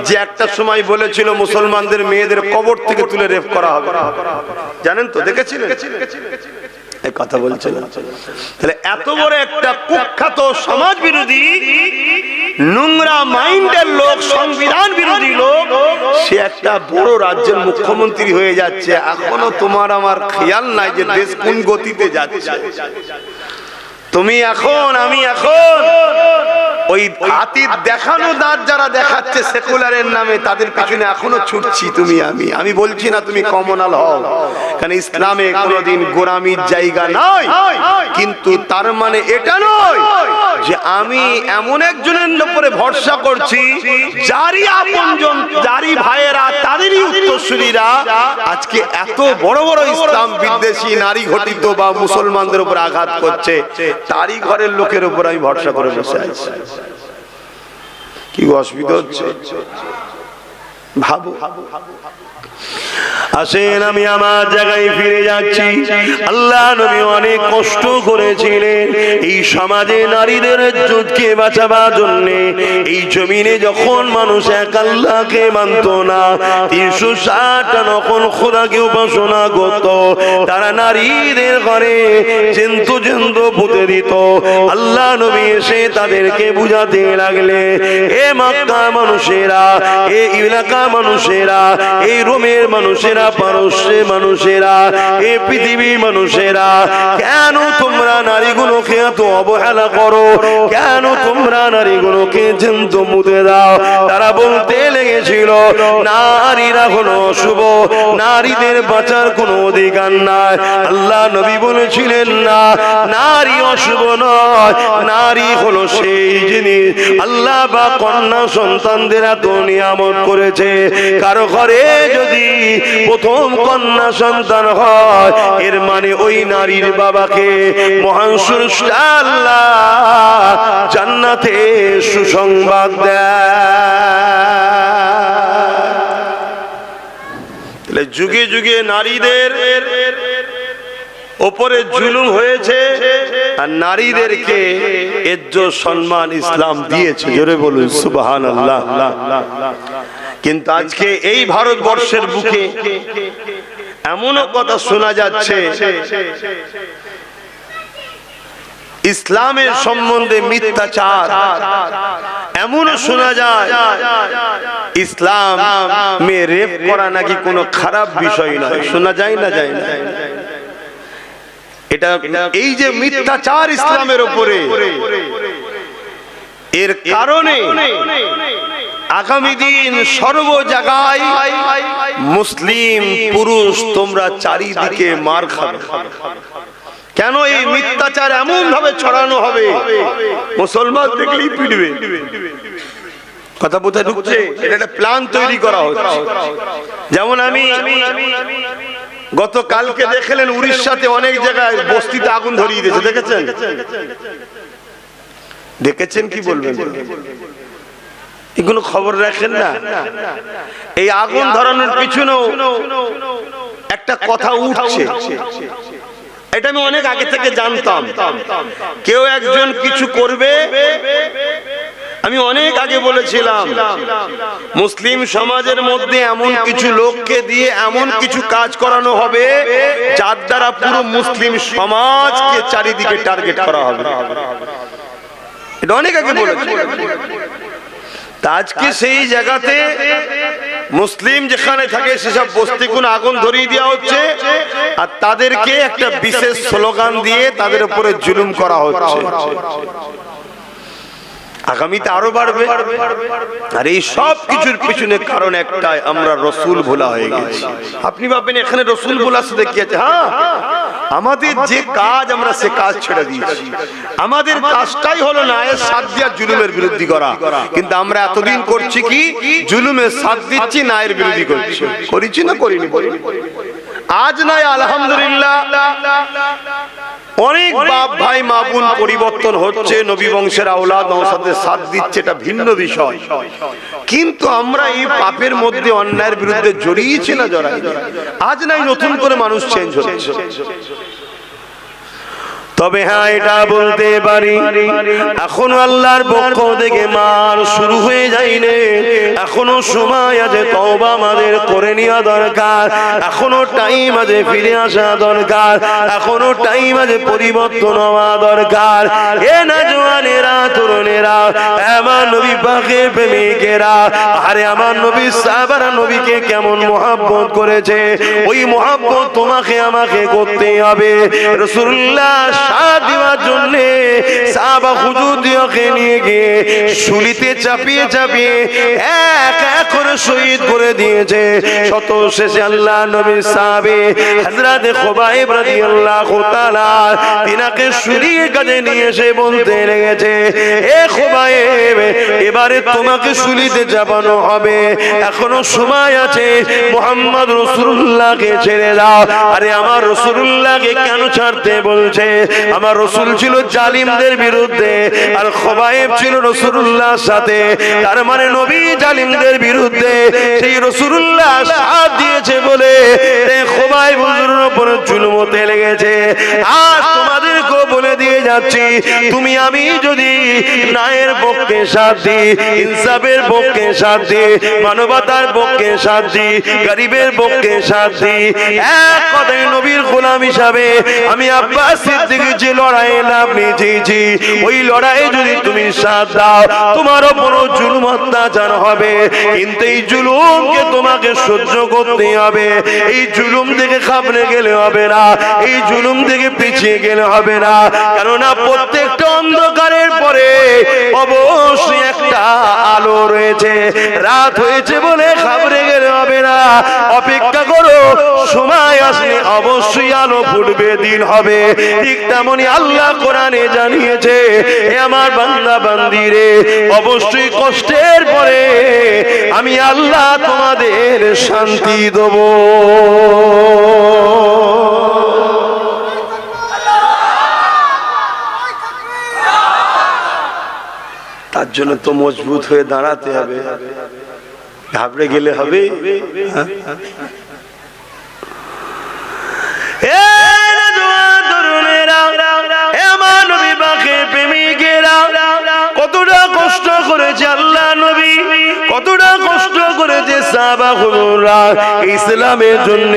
যে একটা সময় বলেছিল মুসলমানদের মেয়েদের কবর থেকে তুলে রেপ করা হবে, জানেন তো? দেখেছিলেন? এই কথা বলছেন। তাহলে এত বড় একটা কুখ্যাত সমাজ বিরোধী, নোংরা মাইন্ডের লোক, সংবিধান বিরোধী লোক, সে একটা বড় রাজ্যের মুখ্যমন্ত্রী হয়ে যাচ্ছে। এখনো তোমার আমার খেয়াল নাই যে দেশ কোন গতিতে যাচ্ছে। তুমি এখন, আমি এখন ওই হাতির দেখানো দাঁত যারা দেখাচ্ছে সেকুলারের নামে, তাদের পিছনে এখনো ছুটছি তুমি আমি বলছি না তুমি কমনাল হও, কারণ ইসলামে কোনোদিন গোলামির জায়গা নয়। কিন্তু তার মানে এটা নয় যে আমি এমন একজনের উপরে ভরসা করছি, যারই আপনজন, যারই ভাইয়েরা, তাদেরই উত্তরসূরিরা আজকে এত বড় বড় ইসলাম বিদ্বেষী, নারী ঘটিত বা মুসলমানদের উপর আঘাত করছে, তারই ঘরের লোকের উপর আমি ভরসা করে বসে আছি। কি অসুবিধা হচ্ছে ভাবো। আসেন আমি আমার জায়গায় ফিরে যাচ্ছি। আল্লাহ নবী অনেক কষ্ট করেছিলেন এই সমাজে নারীদের ইজ্জতকে বাঁচাবার জন্য। এই জমিনে যখন মানুষ এক আল্লাহকে মানত না, 360টা যখন খোদাকে উপাসনা করত, তারা নারীদের ঘরে জন্তু জন্তু পুঁতে দিত। আল্লাহ নবী এসে তাদেরকে বুঝাতে লাগলে, এ মক্কা মানুষেরা, এ এলাকা মানুষেরা, এই রোমের মানুষেরা, পারস্যের মানুষেরা, এই পৃথিবীর মানুষেরা, কেন তোমরা নারীগুলোকে এত অবহেলা করো? কেন তোমরা নারীগুলোকে জন্তু মুতে দাও? তারা বলতে লেগেছিল নারীরা হলো অশুভ, নারীদের বাঁচার কোনো অধিকার নাই। আল্লাহ নবী বলেছিলেন না, নারী অশুভ নয়, নারী হলো সেই জিনিস আল্লাহ বা কন্যা সন্তানদের এত নিয়ামত করেছে। কারো ঘরে যদি প্রথম কন্যা সন্তান হয়, এর মানে ওই নারীর বাবাকে মহান স্রষ্টা আল্লাহ জান্নাতে সুসংবাদ দেয়। যুগে যুগে নারীদের ওপরে জুলুম হয়েছে, আর নারীদেরকে ইজ্জত সম্মান ইসলাম দিয়েছে। জোরে বলুন সুবহানাল্লাহ। কিন্তু আজকে এই ভারতবর্ষের বুকে এমনও কথা শোনা যাচ্ছে, ইসলামের সম্বন্ধে মিথ্যাচার। এমনও শোনা যায় ইসলাম মে রেপ করা নাকি কোনো খারাপ বিষয় নয়। শোনা যায় না? যায় না? এটা এই যে মিথ্যাচার ইসলামের উপরে, এর কারণে আগামী দিন সর্ব জায়গায় মুসলিম পুরুষ তোমরা চারিদিকে মার খাবে। কেন এই মিথ্যাচার এমন ভাবে ছড়ানো হবে মুসলমান দেখলেই পিটবে? কথা কোথায় ঢুকছে? এটা একটা প্ল্যান তৈরি করা হচ্ছে। যেমন আমি গতকালকে দেখলেন উড়িষ্যাতে অনেক জায়গায় বস্তিতে আগুন ধরিয়ে দিয়েছে, দেখেছেন? দেখেছেন কি বলবেন? এগুলো খবর রাখেন না? এই আগুন ধরানোর পিছনেও একটা কথা উঠছে, এটা আমি অনেক আগে থেকে জানতাম। কেউ একজন কিছু করবে, আমি অনেক আগে বলেছিলাম মুসলিম সমাজের মধ্যে এমন কিছু লোককে দিয়ে এমন কিছু কাজ করানো হবে যার দ্বারা পুরো মুসলিম সমাজকে চারিদিকে টার্গেট করা হবে। এটা অনেক আগে বলেছি। আজকে সেই জায়গাতে মুসলিম যেখানে থাকে সেসব বস্তিগুলো আগুন ধরিয়ে দেওয়া হচ্ছে, আর তাদেরকে একটা বিশেষ স্লোগান দিয়ে তাদের উপরে জুলুম করা হচ্ছে। আগামীতে আরো বাড়বে। আর এই সব কিছুর পিছনে কারণ একটাই, আমরা রসুল ভোলা হয়ে গেছি। আপনি ভাবেন এখানে রসুল ভোলা শুধু কি আছে? হ্যাঁ, আমাদের যে কাজ আমরা সে কাজ ছেড়ে দিয়েছি। আমাদের কাজটাই হলো নায়ের সাথ দিয়া জুলুমের বিরোধী করা, কিন্তু আমরা এতদিন করছি কি? জুলুমের সাথ দিচ্ছি, নায়ের বিরোধী করছি। করেছি না করিনি? আজ নয়, আলহামদুলিল্লাহ অনেক বাপ ভাই মা বোন পরিবর্তন হচ্ছে, নবী বংশের আওলাদ নওশাদের সাথ দিচ্ছে, এটা ভিন্ন বিষয়। কিন্তু আমরা এই পাপের মধ্যে অন্যায়ের বিরুদ্ধে জড়িয়েছি না জড়াই? আজ নাই নতুন করে মানুষ চেঞ্জ হচ্ছে। তবে হ্যাঁ, এটা বলতে পারি এখনো আল্লাহর পক্ষ থেকে মার শুরু হয়ে যায়নি। এখনো সময় আছে তওবা আমাদের করে নেওয়া দরকার। এখনো টাইম আছে ফিরে আসা দরকার। এখনো টাইম আছে পরিবর্তন হওয়া দরকার। এ না জওয়ানেরা, তরুণেরা, আমার নবী পাকের প্রেমিকেরা, আরে আমার নবী সাহাবারা নবীকে কেমন মহব্বত করেছে, ওই মহব্বত তোমাকে আমাকে করতে হবে। রাসূলুল্লাহ সাথ দেওয়ার জন্য সাহাবা হুজুরকে নিয়ে গিয়ে শুলিতে চাপিয়ে চাপিয়ে এক এক করে শহীদ করে দিয়েছে। শত শেষে আল্লাহ নবীর সাহাবী হযরত খুবাইব রাদিয়াল্লাহু তাআলা তিনাকে শুলিয়ে কাছে নিয়ে এসে বলতে লেগেছে, এ খুবাইব, এবারে তোমাকে শুলিতে চাপানো হবে, এখনো সময় আছে, মুহাম্মদ রাসূলুল্লাহকে ছেড়ে দাও। আরে আমার রাসূলুল্লাহকে কেন ছাড়তে বলছে? আমার রাসূল ছিল জালিমদের বিরুদ্ধে, আর খুবাইব ছিল রাসূলুল্লাহর সাথে। তার মানে নবী জালিমদের বিরুদ্ধে, সেই রাসূলুল্লাহ সাথ দিয়েছে বলে এই খুবাইব হুজুরের উপর জুলুম হতে লেগেছে। আজ তোমাদেরকে বলে দিয়ে যাচ্ছি, তুমি আমি যদি ন্যায়ের পক্ষে সাথ দিই, ইনসাফের পক্ষে সাথ দিই, মানবতার পক্ষে সাথ দিই, গরিবের পক্ষে সাথ দিই, এক কথায় নবীর গোলাম হিসাবে আমি আব্বাস সিদ্দিক যে লড়াই নাম নিয়েছি, ওই লড়াইয়ে যদি তুমি সাথ দাও, তোমার উপর জুলুম অত্যাচার হবে, কিন্তু এই জুলুমকে তোমাকে সহ্য করতে হবে। এই জুলুম থেকে খাবলে গেলে হবে না, এই জুলুম থেকে পিছিয়ে গেলে হবে না, কেননা প্রত্যেকটা অন্ধকারের পরে অবশ্যই একটা আলো রয়েছে। রাত হয়েছে বলে খাবলে গেলে হবে না, অপেক্ষা করো, সময় আসলে অবশ্যই আলো ফুটবে, দিন হবে। ঠিক তেমনি আল্লাহ কোরআনে জানিয়েছে, হে আমার বান্দা বান্দিরে, অবশ্যই কষ্টের পরে আমি আল্লাহ তোমাদের শান্তি দেব। তার জন্য তো মজবুত হয়ে দাঁড়াতে হবে, ঘাবড়ে গেলে হবে? কতটা কষ্ট করেছে আল্লাহ নবী, কতটা কষ্ট করেছে সাহাবা হুজুররা ইসলামের জন্য।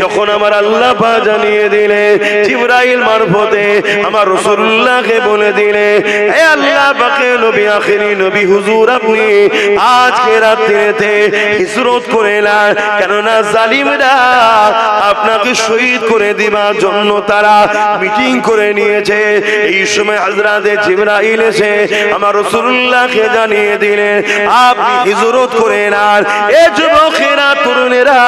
যখন আমার আল্লাহ পাক জানিয়ে দিলে, জিবরাইল মারফতে আমার রাসূলুল্লাহকে বলে দিলে, হে আল্লাহ পাকের নবী, আখেরি নবী হুজুর, আপনি আজকে রাত্রিতে হিজরত করে নেন, কেননা জালিমরা আপনাকে শহীদ করে দেবার জন্য তারা মিটিং করে নিয়েছে। এই সময় হযরত হযরতে জিবরাইল এসে আমার রাসূলুল্লাহকে জানিয়ে দিলেন আপনি হিজরত করে নেন। এ যুবকেরা তরুণেরা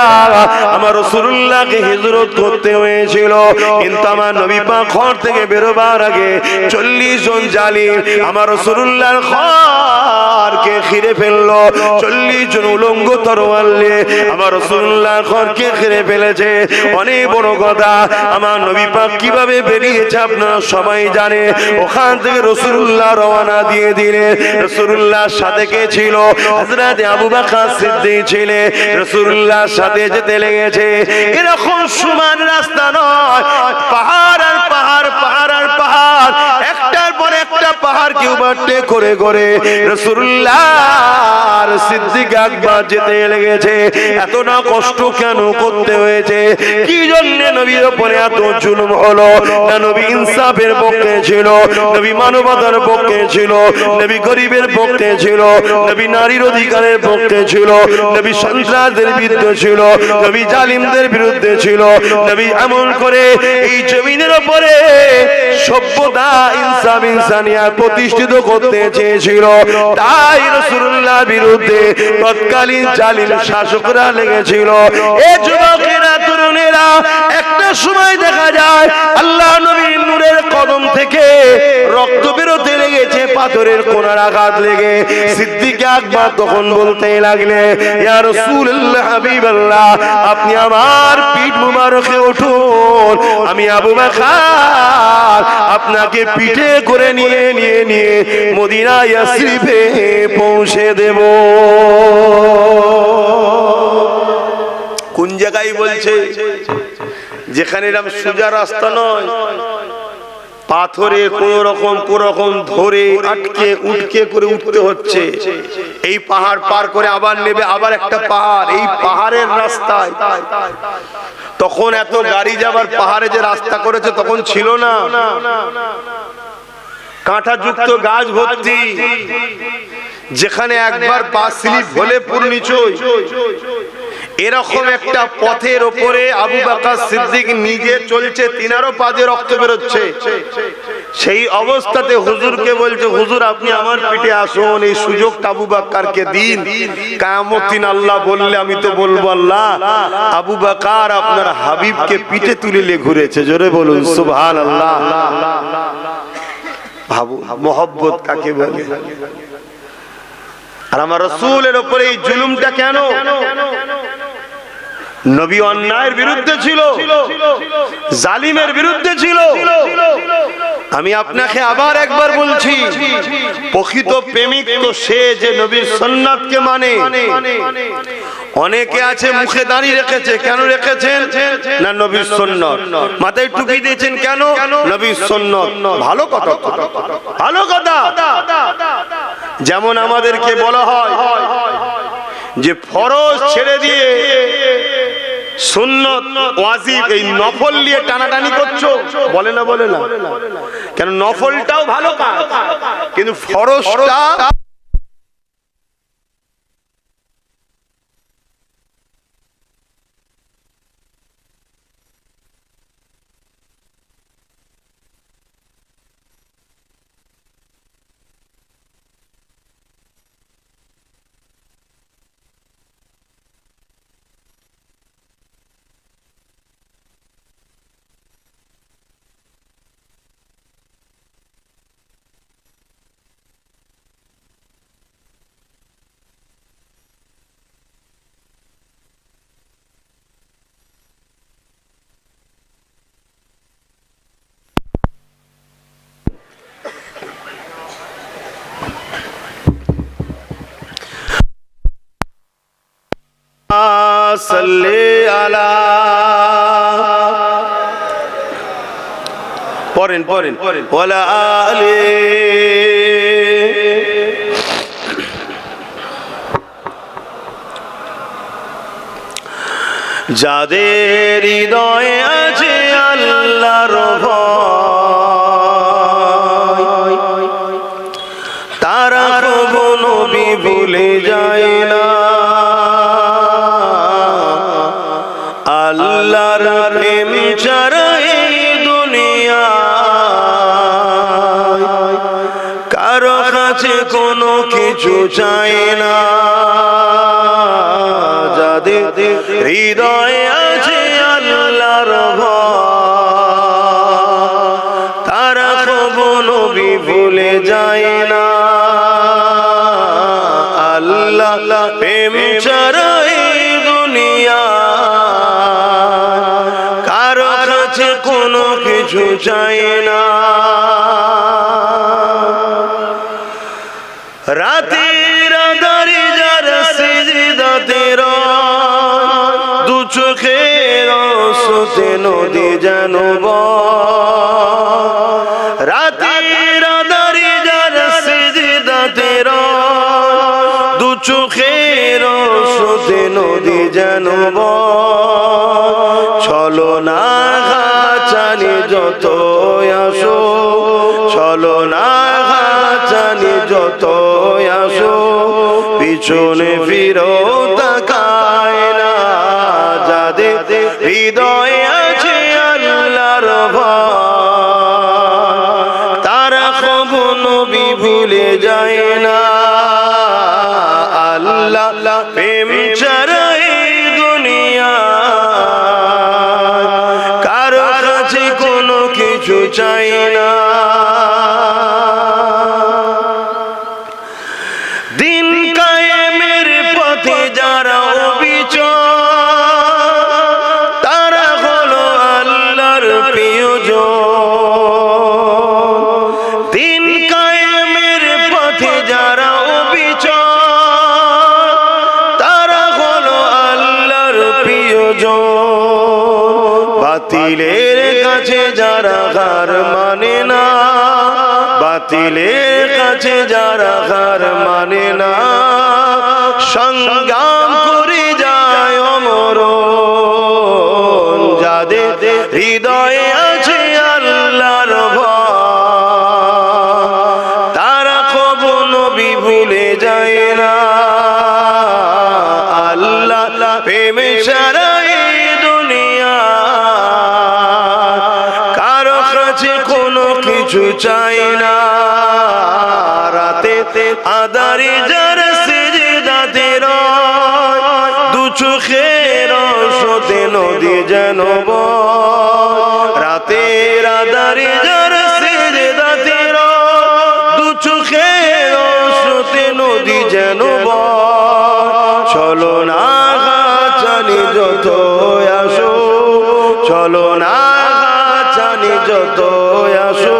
আমার রাসূলুল্লাহকে হিজরত করতে হয়েছিল, কিন্তু আমার নবী পাক ঘর থেকে বেরোবার আগে 40 জন জালিম আমার রাসূলুল্লাহর ঘরকে ঘিরে ফেললো। 40 জন উলঙ্গ তরোয়াল নিয়ে আমার রাসূলুল্লাহর ঘরকে ঘিরে ফেলেছে। অনেক বড় কথা, আমার নবী পাক কিভাবে বেরিয়েছে আপনারা সবাই জানে। ওখান থেকে রাসূলুল্লাহ রওনা দিয়ে দিলেন। রাসূলুল্লাহর সাথে কে ছিল? হযরত আবু বকর সিদ্দিক ছিলেন। রাসূলুল্লাহর সাথে যেতে লেগেছে। এরকম সমান রাস্তা নয়, পাহাড় আর পাহাড়, পাহাড় আর পাহাড়, একটার পর একটা পাহাড় কি উঠতে করে করে রাসূলুল্লাহর সিদ্দিক আকবর যেতে লেগেছে। এত না কষ্ট কেন করতে হয়েছে? কি জন্য নবীর উপরে এত জুলুম হলো? না নবী ইনসাফের পক্ষে ছিল, নবী মানবতার পক্ষে ছিল, নবী গরিবের পক্ষে ছিল, নবী নারীর অধিকারের পক্ষে ছিল, নবী সন্ত্রাসদের বিরুদ্ধে ছিল, নবী জালিমদের বিরুদ্ধে ছিল। নবী এমন করে এই জমিনের উপরে সভ্যতা, ইনসাফ, ইনসানিয়াত প্রতিষ্ঠিত করতে চেয়েছিল। তাই রাসূলুল্লাহর বিরুদ্ধে তৎকালীন জালিম শাসকরা লেগেছিল। এই যুবকেরা তরুণেরা একটা সময় দেখা যায় আল্লাহ নবীর নূরের কদম থেকে রক্ত বেরোতে লেগেছে, পাথরের কোনার আঘাত লেগে। সিদ্দিক আকবর তখন বলতে লাগলেন ইয়া রাসূলুল্লাহ, হাবিবাল্লাহ, আপনি আমার পিঠ মুবারকে উঠুন, আমি আবু বকর আপনাকে পিঠে করে নিয়ে মদিনা ইয়াসরিবে পৌঁছে দেব। কোন জায়গায় বলছে? যেখানে এরকম সোজা রাস্তা নয়, পাথরে কোন রকম ধরে আটকে উঠকে করে উঠতে হচ্ছে। এই পাহাড় পার করে আবার নেবে আবার একটা পাহাড়, এই পাহাড়ের রাস্তায়। তখন এত গাড়ি যাবার পাহাড়ে যে রাস্তা করেছে তখন ছিল না, কাঁটা যুক্ত গাছ ভর্তি। যেখানে একবার পা স্লিপ হলে পুরো নিচই। এরকম একটা পথের ওপরে আবু বকর সিদ্দিক নিজে চলছে, তিনারও পা দিয়ে রক্ত বেরোচ্ছে। সেই অবস্থাতে হুজুরকে বলছে, হুজুর আপনি আমার পিঠে আসুন, এই সুযোগটা আবু বকরকে দিন। কিয়ামত দিন আল্লাহ বললে আমি তো বলবো আল্লাহ আবু বকর আপনার হাবিবকে পিঠে তুলে ঘুরেছে। জোরে বলুন সুবহানাল্লাহ। ভাবু মোহব্বত কাকে বলে। আর আমার রাসূলের উপরে এই জুলুমটা কেন? নবী অন্যায়ের বিরুদ্ধে ছিল, জালিমের বিরুদ্ধে ছিল। আমি আপনাকে আবার একবার বলছি, প্রকৃত প্রেমিক তো সে যে নবীর সুন্নাতকে মানে। অনেকে আছে মুখে দাড়ি রেখেছে, কেন রেখেছেন? না নবীর সুন্নাত। মাথায় টুপি দিয়েছেন কেন? নবীর সুন্নাত। ভালো কথা, ভালো কথা। যেমন আমাদেরকে বলা হয় যে ফরজ ছেড়ে দিয়ে সুন্নত, ওয়াজিব, এই নফল নিয়ে টানাটানি করছো, বলে না? বলে না কেন? নফলটাও ভালো কাজ, কিন্তু ফরজটা সাল্লি আলা, পড়েন ওয়ালা আলি। যাদের হৃদয়ে আছে আল্লাহর ভয়, তারা কখনো নবী ভুলে যায় না। আল্লাহর প্রেম ছাড়া এই দুনিয়ায় কিছু চায় না, যাদের হৃদয়ে আছে আল্লাহর ভয়, তারা কখনো ভুলে যায় না। আল্লাহ প্রেম ছাড়া এই দুনিয়া কারো কাছে কোনো কিছু চাই না। রাতের আঁধারে যারা সিজদাতে রয়, দু চোখের আঁসুতে নদী যেন বয়। রাতের আঁধারে যারা সিজদাতে রয়, দু চোখের আঁসুতে নদী যেন বয়। ছলনা ঘাচানি যত আসো, ছলনা ঘাচানি যত আসো, পিছনে ফিরো তাকায় না। যাদের হৃদয়ে আছে আল্লাহর ভয়, তারা কখনো ভুলে যায় না। আল্লাহ প্রেম ছাড়া এই দুনিয়া কারো কাছে কোনো কিছু চাই না। দিন কায়েমের পথে যারা অবিচল, তারা হলো আল্লাহর প্রিয়জন। দিন কায়েমের পথে যারা অবিচল, তারা হলো আল্লাহর প্রিয়জন। বাতিলের কাছে যারা হার মানে না, বাতিলের কাছে যারা হার মানে না, সংগ্রাম করে যায় অমরণ। যাদের হৃদয়ে আছে আল্লাহর ভয়, তারা কখনো ভুলে যায় না। আল্লাহ প্রেম ছাড়া এই দুনিয়া কারো কাছে কোনো কিছু চাই না। রাতে আঁধারে যারা সিজদাতে রয়, দু চোখের আঁসুতে নদী যেন বয়। রাতের আঁধারে যারা সিজদাতে রয়, দু চোখের আঁসুতে নদী যেন বয়। ছলনা ঘাচানি যত আসো, ছলনা ঘাচানি যত আসো,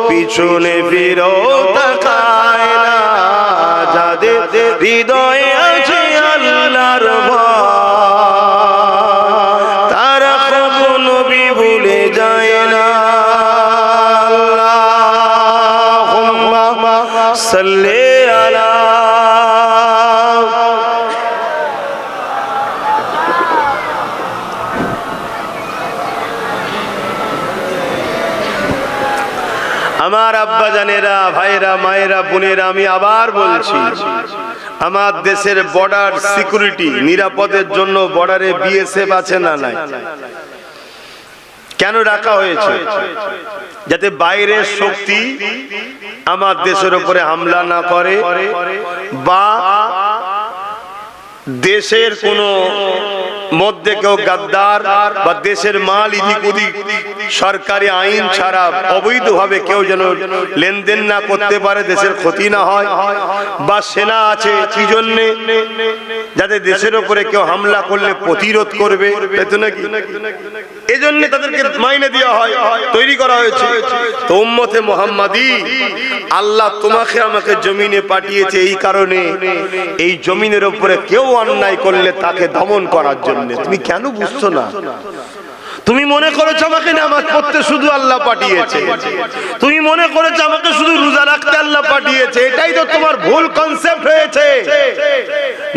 পিছনে ফিরো তাকায় না। যাদের হৃদয়ে আছে আল্লাহর ভয়, তারা কখনো ভুলে যায় না। আল্লাহুম্মা সাল্লি আলা আমার আব্বা জানেরা, ভাইরা, মায়েরা, বোনেরা, আমি আবার বলছি, আমার দেশের বর্ডার সিকিউরিটি নিরাপদের জন্য বর্ডারে বিএসএফ আছে না নাই? কেন রাখা হয়েছে? যাতে বাইরের শক্তি আমার দেশের উপরে হামলা না করে, বা দেশের কোনো মধ্যে কেউ গাদ্দার বা দেশের মাল ইদিক উদিক সরকারি আইন ছাড়া অবৈধভাবে কেউ যেন লেনদেন না করতে পারে, দেশের ক্ষতি না হয়। বা সেনা আছে কি জন্যে? যাতে দেশের উপরে কেউ হামলা করলে প্রতিরোধ করবে, তাই তো নাকি? এজন্য তাদেরকে মাইনে দেওয়া হয়, তৈরি করা হয়েছে। তো উম্মতে মুহাম্মাদি, আল্লাহ তোমাকে আমাকে জমিনে পাঠিয়েছে এই কারণে, এই জমিনের উপরে কেউ অন্যায় করলে তাকে দমন করার জন্য। তুমি কেন বুঝছো না? তুমি মনে করেছো আমাকে নামাজ পড়তে শুধু আল্লাহ পাঠিয়েছে, তুমি মনে করেছো আমাকে শুধু রোজা রাখতে আল্লাহ পাঠিয়েছে। এটাই তো তোমার ভুল কনসেপ্ট হয়েছে।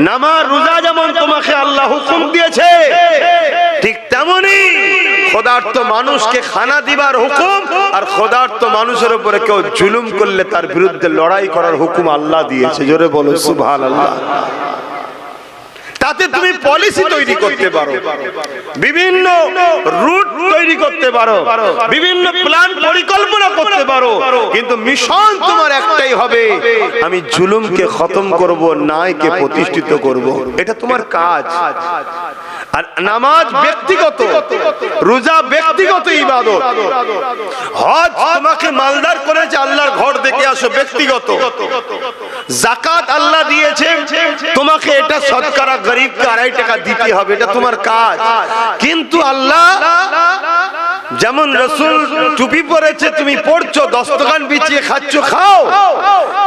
নামাজ রোজা যেমন তোমাকে আল্লাহ হুকুম দিয়েছে, ঠিক তেমনি খোদার্থ মানুষকে খানা দিবার হুকুম, আর খোদার্থ মানুষের উপরে কেউ জুলুম করলে তার বিরুদ্ধে লড়াই করার হুকুম আল্লাহ দিয়েছে। জোরে বলো সুবহানাল্লাহ। তাতে তুমি পলিসি তৈরি করতে পারো, বিভিন্ন রুট তৈরি করতে করতে পারো, বিভিন্ন প্ল্যান পরিকল্পনা করতে পারো, কিন্তু মিশন তোমার একটাই হবে, আমি জুলুমকে খতম করব, ন্যায়কে প্রতিষ্ঠিত করব। এটা তোমার কাজ। আর নামাজ ব্যক্তিগত, রোজা ব্যক্তিগত ইবাদত, হজ তোমাকে মালদার করেছে, আল্লাহর ঘর দেখে আসো, ব্যক্তিগত। যাকাত আল্লাহ দিয়েছে, তোমাকে এটা শতকরা গরিবকে 2.5 টাকা দিতে হবে, এটা তোমার কাজ। কিন্তু আল্লাহ যেমন রাসূল টুপি পরেছে, তুমি পড়ছো, দস্তকান বিছিয়ে খাচ্ছ, খাও,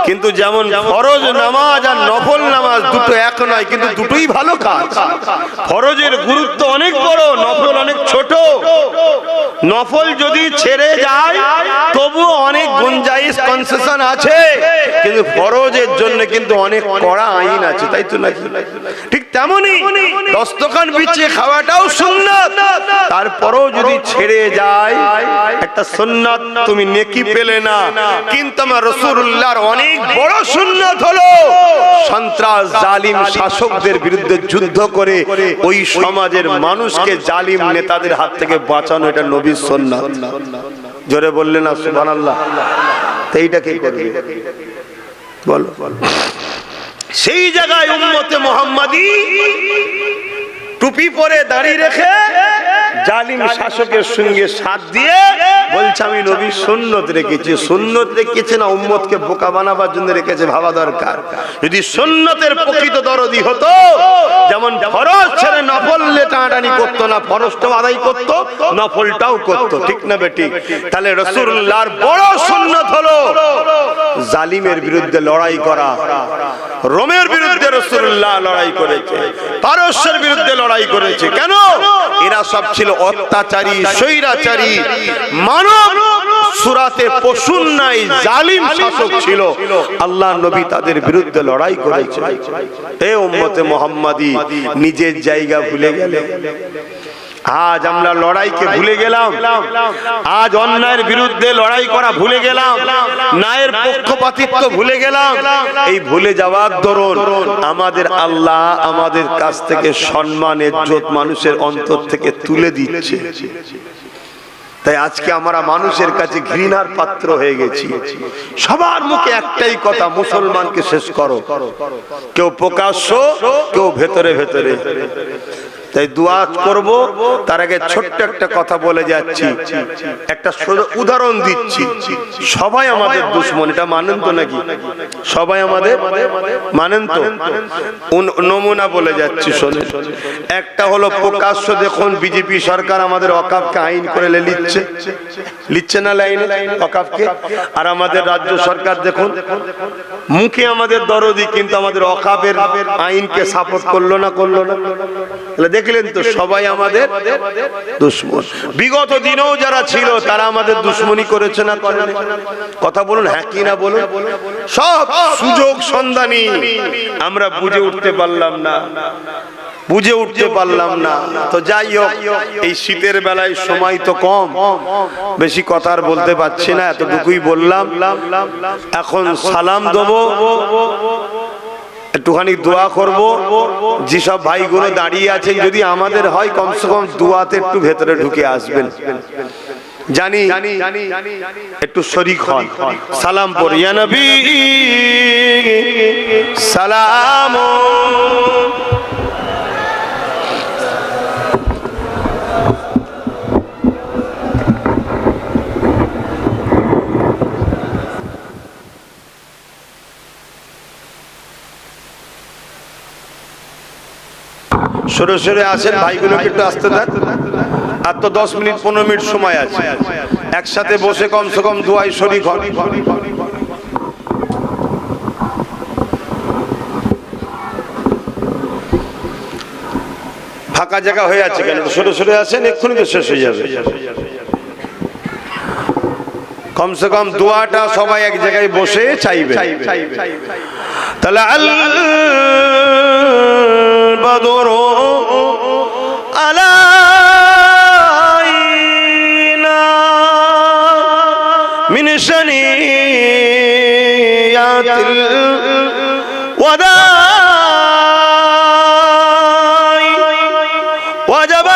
কিন্তু যেমন ফরজ নামাজ আর নফল নামাজ দুটো এক নয়, কিন্তু দুটোই ভালো কাজ। ফরজের গুরুত্ব অনেক বড়, নফল অনেক ছোট। নফল যদি ছেড়ে যায় তবুও অনেক গুঞ্জাইশ, কনসেশন আছে, কিন্তু ফরজের জন্য কিন্তু অনেক কড়া আইন আছে, তাই তো নাকি? ঠিক তেমনি দস্তকান বিছিয়ে খাওয়াটাও সুন্নাত, তারপরেও যদি ছেড়ে যায় একটা সুন্নাত, তুমি নেকি পেলে না। কিন্তু আমার রাসূলুল্লাহর অনেক বড় সুন্নাত হলো সন্ত্রাস, জালিম শাসকদের বিরুদ্ধে যুদ্ধ করে ওই সমাজের মানুষকে জালিম নেতাদের হাত থেকে বাঁচানো, এটা নবীর সুন্নাত। জোরে বললেন না সুবহানাল্লাহ? তো এইটা কি করবে বলো? সেই জায়গায় উম্মতে মুহাম্মাদি টুপি পরে দাড়ি রেখে জালিম শাসকের সঙ্গে সাথ দিয়ে বলছে আমি নবী সুন্নত রেখেছি। সুন্নত রেখেছে না উম্মতকে বোকা বানাবার জন্য রেখেছে, ভাবা দরকার। যদি সুন্নতের প্রকৃত দরদি হতো, যেমন ফরজ ছেড়ে নফল টানাটানি করতো না, ফরজটাও আদায় করতো, নফলটাও করতো, ঠিক না বেটি? তাহলে রাসূলুল্লাহর বড় সুন্নত হলো জালিমের বিরুদ্ধে লড়াই করা। রোমের বিরুদ্ধে রাসূলুল্লাহ লড়াই করেছে, পারস্যের বিরুদ্ধে লড়াই করেছে। কেন? এরা সব ছিল অত্যাচারী, স্বৈরাচারী, মানব সুরাতে পশুর নাই জালিম শাসক ছিল। আল্লাহ নবী তাদের বিরুদ্ধে লড়াই করেছে। এ উম্মতে মুহাম্মাদি নিজের জায়গা ভুলে গেলে। আজ আমরা লড়াইকে ভুলে গেলাম, আজ অন্যায়ের বিরুদ্ধে লড়াই করা ভুলে গেলাম, ন্যায়ের পক্ষপাতিত্ব ভুলে গেলাম। এই ভুলে যাওয়ার দরুন আমাদের আল্লাহ আমাদের কাছ থেকে সম্মান, ইজ্জত মানুষের অন্তর থেকে তুলে দিচ্ছে। তাই আজকে আমরা মানুষের কাছে ঘৃণার পাত্র হয়ে গেছি। সবার মুখে একটাই কথা, মুসলমানকে শেষ করো। কেউ প্রকাশ্য, কেউ ভেতরে ভেতরে। তাই দোয়া করব, তার আগে ছোট্ট একটা কথা বলে যাচ্ছি, একটা উদাহরণ দিচ্ছি। সবাই আমাদের দুশমন, এটা মানেন তো নাকি? সবাই আমাদের মানেন তো? নমুনা বলে যাচ্ছি, শোনেন। একটা হলো প্রকাশ্য, দেখুন বিজেপি সরকার আমাদের ওয়াকফকে আইন করে লিখছে না লাইনে ওয়াকফকে। আর আমাদের রাজ্য সরকার দেখুন মুখে আমাদের দরদি, কিন্তু আমাদের ওয়াকফের আইনকে সাপোর্ট করলো না। দেখলেন তো, সবাই আমাদের দুশমন। বিগত দিনেও যারা ছিল তারা আমাদের দুশমনি করেছে না করেনি? কথা বলুন, হ্যাঁ কি না বলুন? সব সুযোগ সন্ধানী, আমরা বুঝে উঠতে পারলাম না। তো যাই হোক, এই শীতের বেলায় সময় তো কম, বেশি কথা আর বলতে পারছি না, এতটুকুই বললাম। এখন সালাম দেবো, একটুখানি দোয়া করব। যেসব ভাইগুলো দাঁড়িয়ে আছেন, যদি আমাদের হয় কমসে কম দোয়াতে একটু ভেতরে ঢুকে আসবেন, জানি একটু শরীক হন। সালাম পড়ি, ইয়া নবী সালাম। সরে সরে আসেন, ভাইগুলোকে একটু আসতে দেন। আর তো 10 মিনিট 15 মিনিট সময় আছে, একসাথে বসে কমসে কম দোয়ায় শরীক হন। ফাঁকা জায়গা হয়ে আছে কেন? সরে সরে আসেন, এক্ষুনি তো শেষ হয়ে যাবে। কমসে কম দোয়াটা সবাই এক জায়গায় বসে চাইবে। তাহলে البدر علينا من شنيات الوداع وجب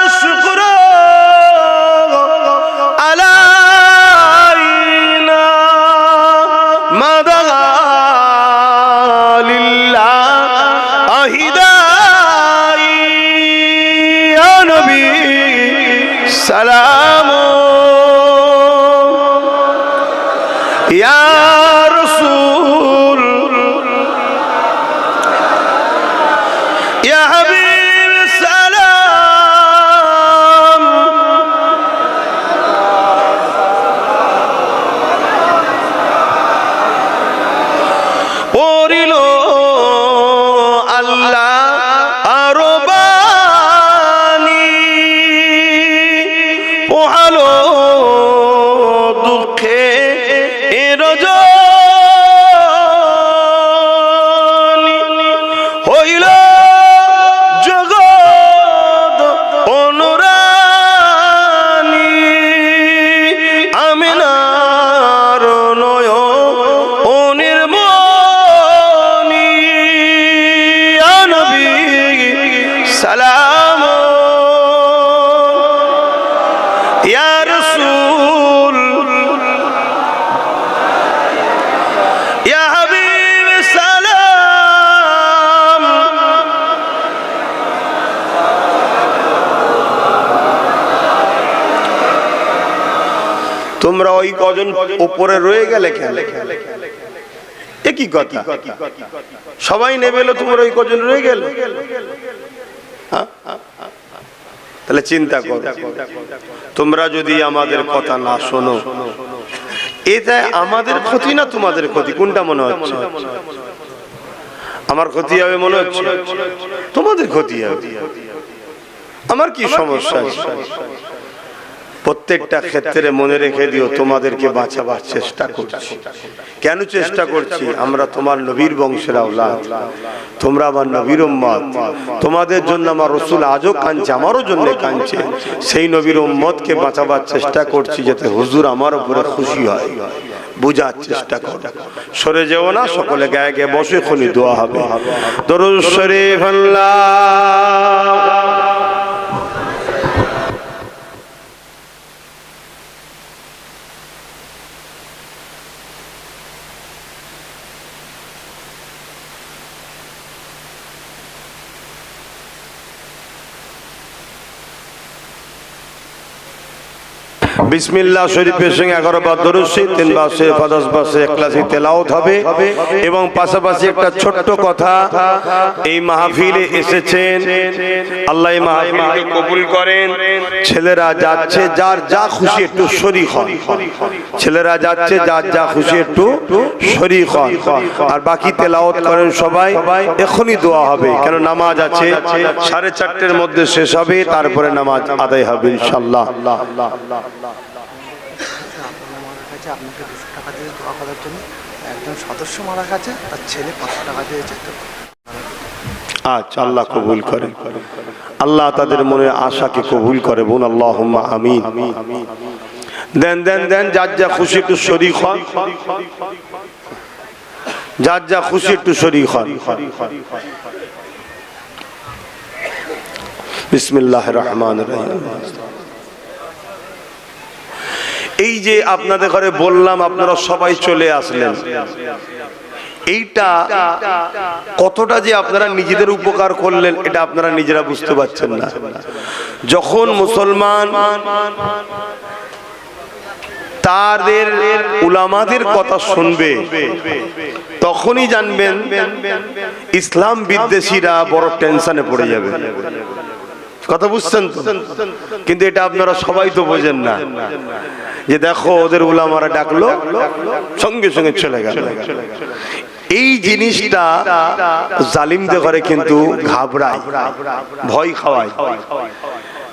الشكر সালাম ইয়া রাসূল ইয়া হাবিব সালাম পড়িল আল্লাহ আরো বাণী পোহালো দুঃখে রজনী হইল জগৎ অনুরানী আমিনার নয়নের মনি ইয়া নবী সালাম ইয়া রাসূল ইয়া হাবিব সালাম তোমরা ওই কজন উপরে রয়ে গেলে কেন? একই কথা, সবাই নেবে এলো, তোমরা ওই কজন রয়ে গেলে। তাহলে চিন্তা করো, তোমরা যদি আমাদের কথা না শোনো, এটা আমাদের ক্ষতি না তোমাদের ক্ষতি? কোনটা মনে হচ্ছে? আমার ক্ষতি হবে মনে হচ্ছে? তোমাদের ক্ষতি হবে। আমার কি সমস্যা? প্রত্যেকটা ক্ষেত্রে মনে রেখে দিও, তোমাদেরকে বাঁচাবার চেষ্টা করছি। কেন চেষ্টা করছি? আমরা তোমার নবীর বংশের আওলাদ, তোমরা আমার নবীর উম্মত। তোমাদের জন্য আমার রাসূল আজও কাঁদছে, আমারও জন্য কাঁদছে। সেই নবীর উম্মতকে বাঁচাবার চেষ্টা করছি, যাতে হুজুর আমার উপরে খুশি হয়। বুঝার চেষ্টা করো, সরে যেও না। সকলে গায়ে গায়ে বসে এখনই দোয়া হবে। দরুদ শরীফ আল্লাহ বিসমিল্লাহ শরীফের সঙ্গে 11 বার দরুদ শরীফ, 3 বার শরীফ, 10 বার শরীফ ইখলাসি তেলাওয়াত হবে। এবং পাশাপাশি একটা ছোট্ট কথা, এই মাহফিলে এসেছেন, আল্লাহ এই মাহফিলকে কবুল করেন। ছেলেরা যাচ্ছে, যার যা খুশি একটু শরীক হন। ছেলেরা যাচ্ছে, যার যা খুশি একটু শরীক হন। আর বাকি তেলাওয়াত করেন সবাই। এখনই দোয়া হবে, কেন নামাজ আছে, 4:30-এর মধ্যে শেষ হবে, তারপরে নামাজ আদায় হবে ইনশাআল্লাহ। আপনাকে 200 টাকা দিয়ে দোয়া করার জন্য একজন সদস্য মারা গেছে, তার ছেলে 500 টাকা দিয়েছে। আচ্ছা, আল্লাহ কবুল করেন, আল্লাহ তাদের মনের আশাকে কবুল করে। বোন আল্লাহুম্মা আমিন। দেন দেন দেন, যার যা খুশি একটু শরীক হন, যার যা খুশি একটু শরীক হন। বিসমিল্লাহির রহমানির রহিম। এই যে আপনাদের ঘরে বললাম, আপনারা সবাই চলে আসলেন, এইটা কতটা যে আপনারা নিজেদের উপকার করলেন, এটা আপনারা নিজেরা বুঝতে পারছেন না। যখন মুসলমান তাদের উলামাদের কথা শুনবে, তখনই জানবেন ইসলাম বিদ্বেষীরা বড় টেনশনে পড়ে যাবে। কথা বুঝছেন তো? কিন্তু এটা আপনারা সবাই তো বোঝেন না, যে দেখো ওদের উলামারা ডাকলো, সঙ্গে সঙ্গে চলে গেল। এই জিনিসটা জালিমদের ঘরে কিন্তু ঘাবড়ায়, ভয় খাওয়ায়।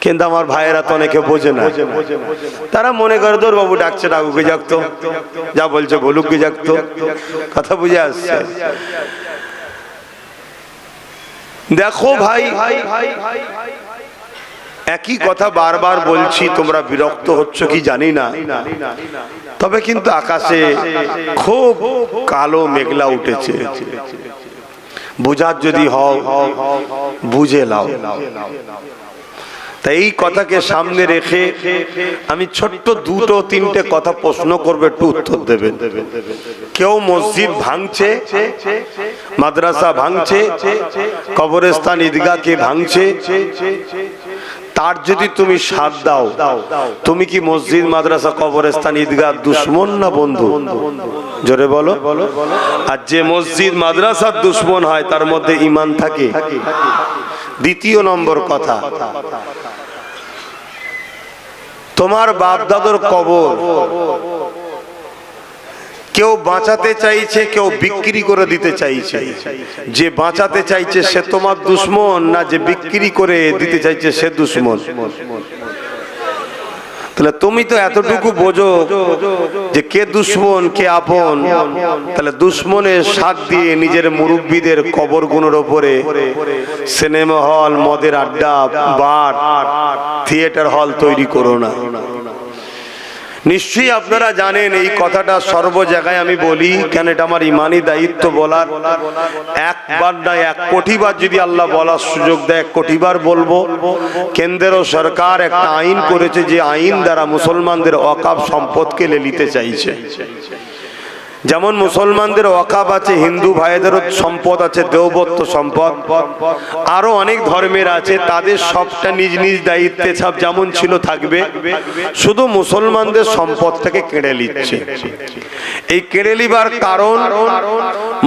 কিন্তু আমার ভাইয়েরা তো অনেকে বোঝে না, তারা মনে করে দৌড় বাবু ডাকছে, ডাকুকে যাকতো, যা বলছে বলুককে যাকতো। কথা বুঝে আসছে? দেখো ভাই, একই কথা বারবার বলছি, তোমরা বিরক্ত হচ্ছ কি জানি না, তবে কিন্তু আকাশে খুব কালো মেঘলা উঠেছে। বুঝার যদি হও বুঝে লাও। তাই এই কথাকে সামনে রেখে আমি ছোট্ট 2-3টে কথা প্রশ্ন করবে, একটু উত্তর দেবেন। কেউ মসজিদ ভাঙছে, মাদ্রাসা ভাঙছে, কবরস্থান ঈদগাহকে ভাঙছে, তার যদি তুমি সাথ দাও, তুমি কি মসজিদ, মাদ্রাসা, কবরস্থান, ঈদগাহ দুশ্মন না বন্ধু? জোরে বলো। আর যে মসজিদ মাদ্রাসার দুশ্মন হয় তার মধ্যে ঈমান থাকে? দ্বিতীয় নম্বর কথা, তোমার বাপ দাদুর কবর কেউ বাঁচাতে চাইছে, কেউ বিক্রি করে দিতে চাইছে। যে বাঁচাতে চাইছে সে তোমার দুশ্মন, না যে বিক্রি করে দিতে চাইছে সে দুশ্মন? তাহলে তুমি তো এতটুকু বোঝো যে কে দুশ্মন কে আপন। তাহলে দুশ্মনের সাথ দিয়ে নিজের মুরব্বীদের কবরগুলোর ওপরে সিনেমা হল, মদের আড্ডা, বার, থিয়েটার হল তৈরি করো না। নিশ্চয়ই আপনারা জানেন এই কথাটা সর্ব জায়গায় আমি বলি, কেন এটা আমার ইমানি দায়িত্ব বলার। একবার না 1 কোটি বার যদি আল্লাহ বলার সুযোগ দেয় 1 কোটি বার বলবো। কেন্দ্র সরকার একটা আইন করেছে, যে আইন দ্বারা মুসলমানদের ওয়াকফ সম্পদকে নিতে চাইছে। যেমন মুসলমানদের ওয়াকফ আছে, হিন্দু ভাইদেরও সম্পদ আছে, দেওবত্ত সম্পদ, আরো অনেক ধর্মের আছে, তাদের সবটা নিজ নিজ দায়িত্বে সব যেমন ছিল থাকবে। শুধু মুসলমানদের সম্পদটাকে কেড়ে নিচ্ছে। এই কেড়ে নিবার কারণ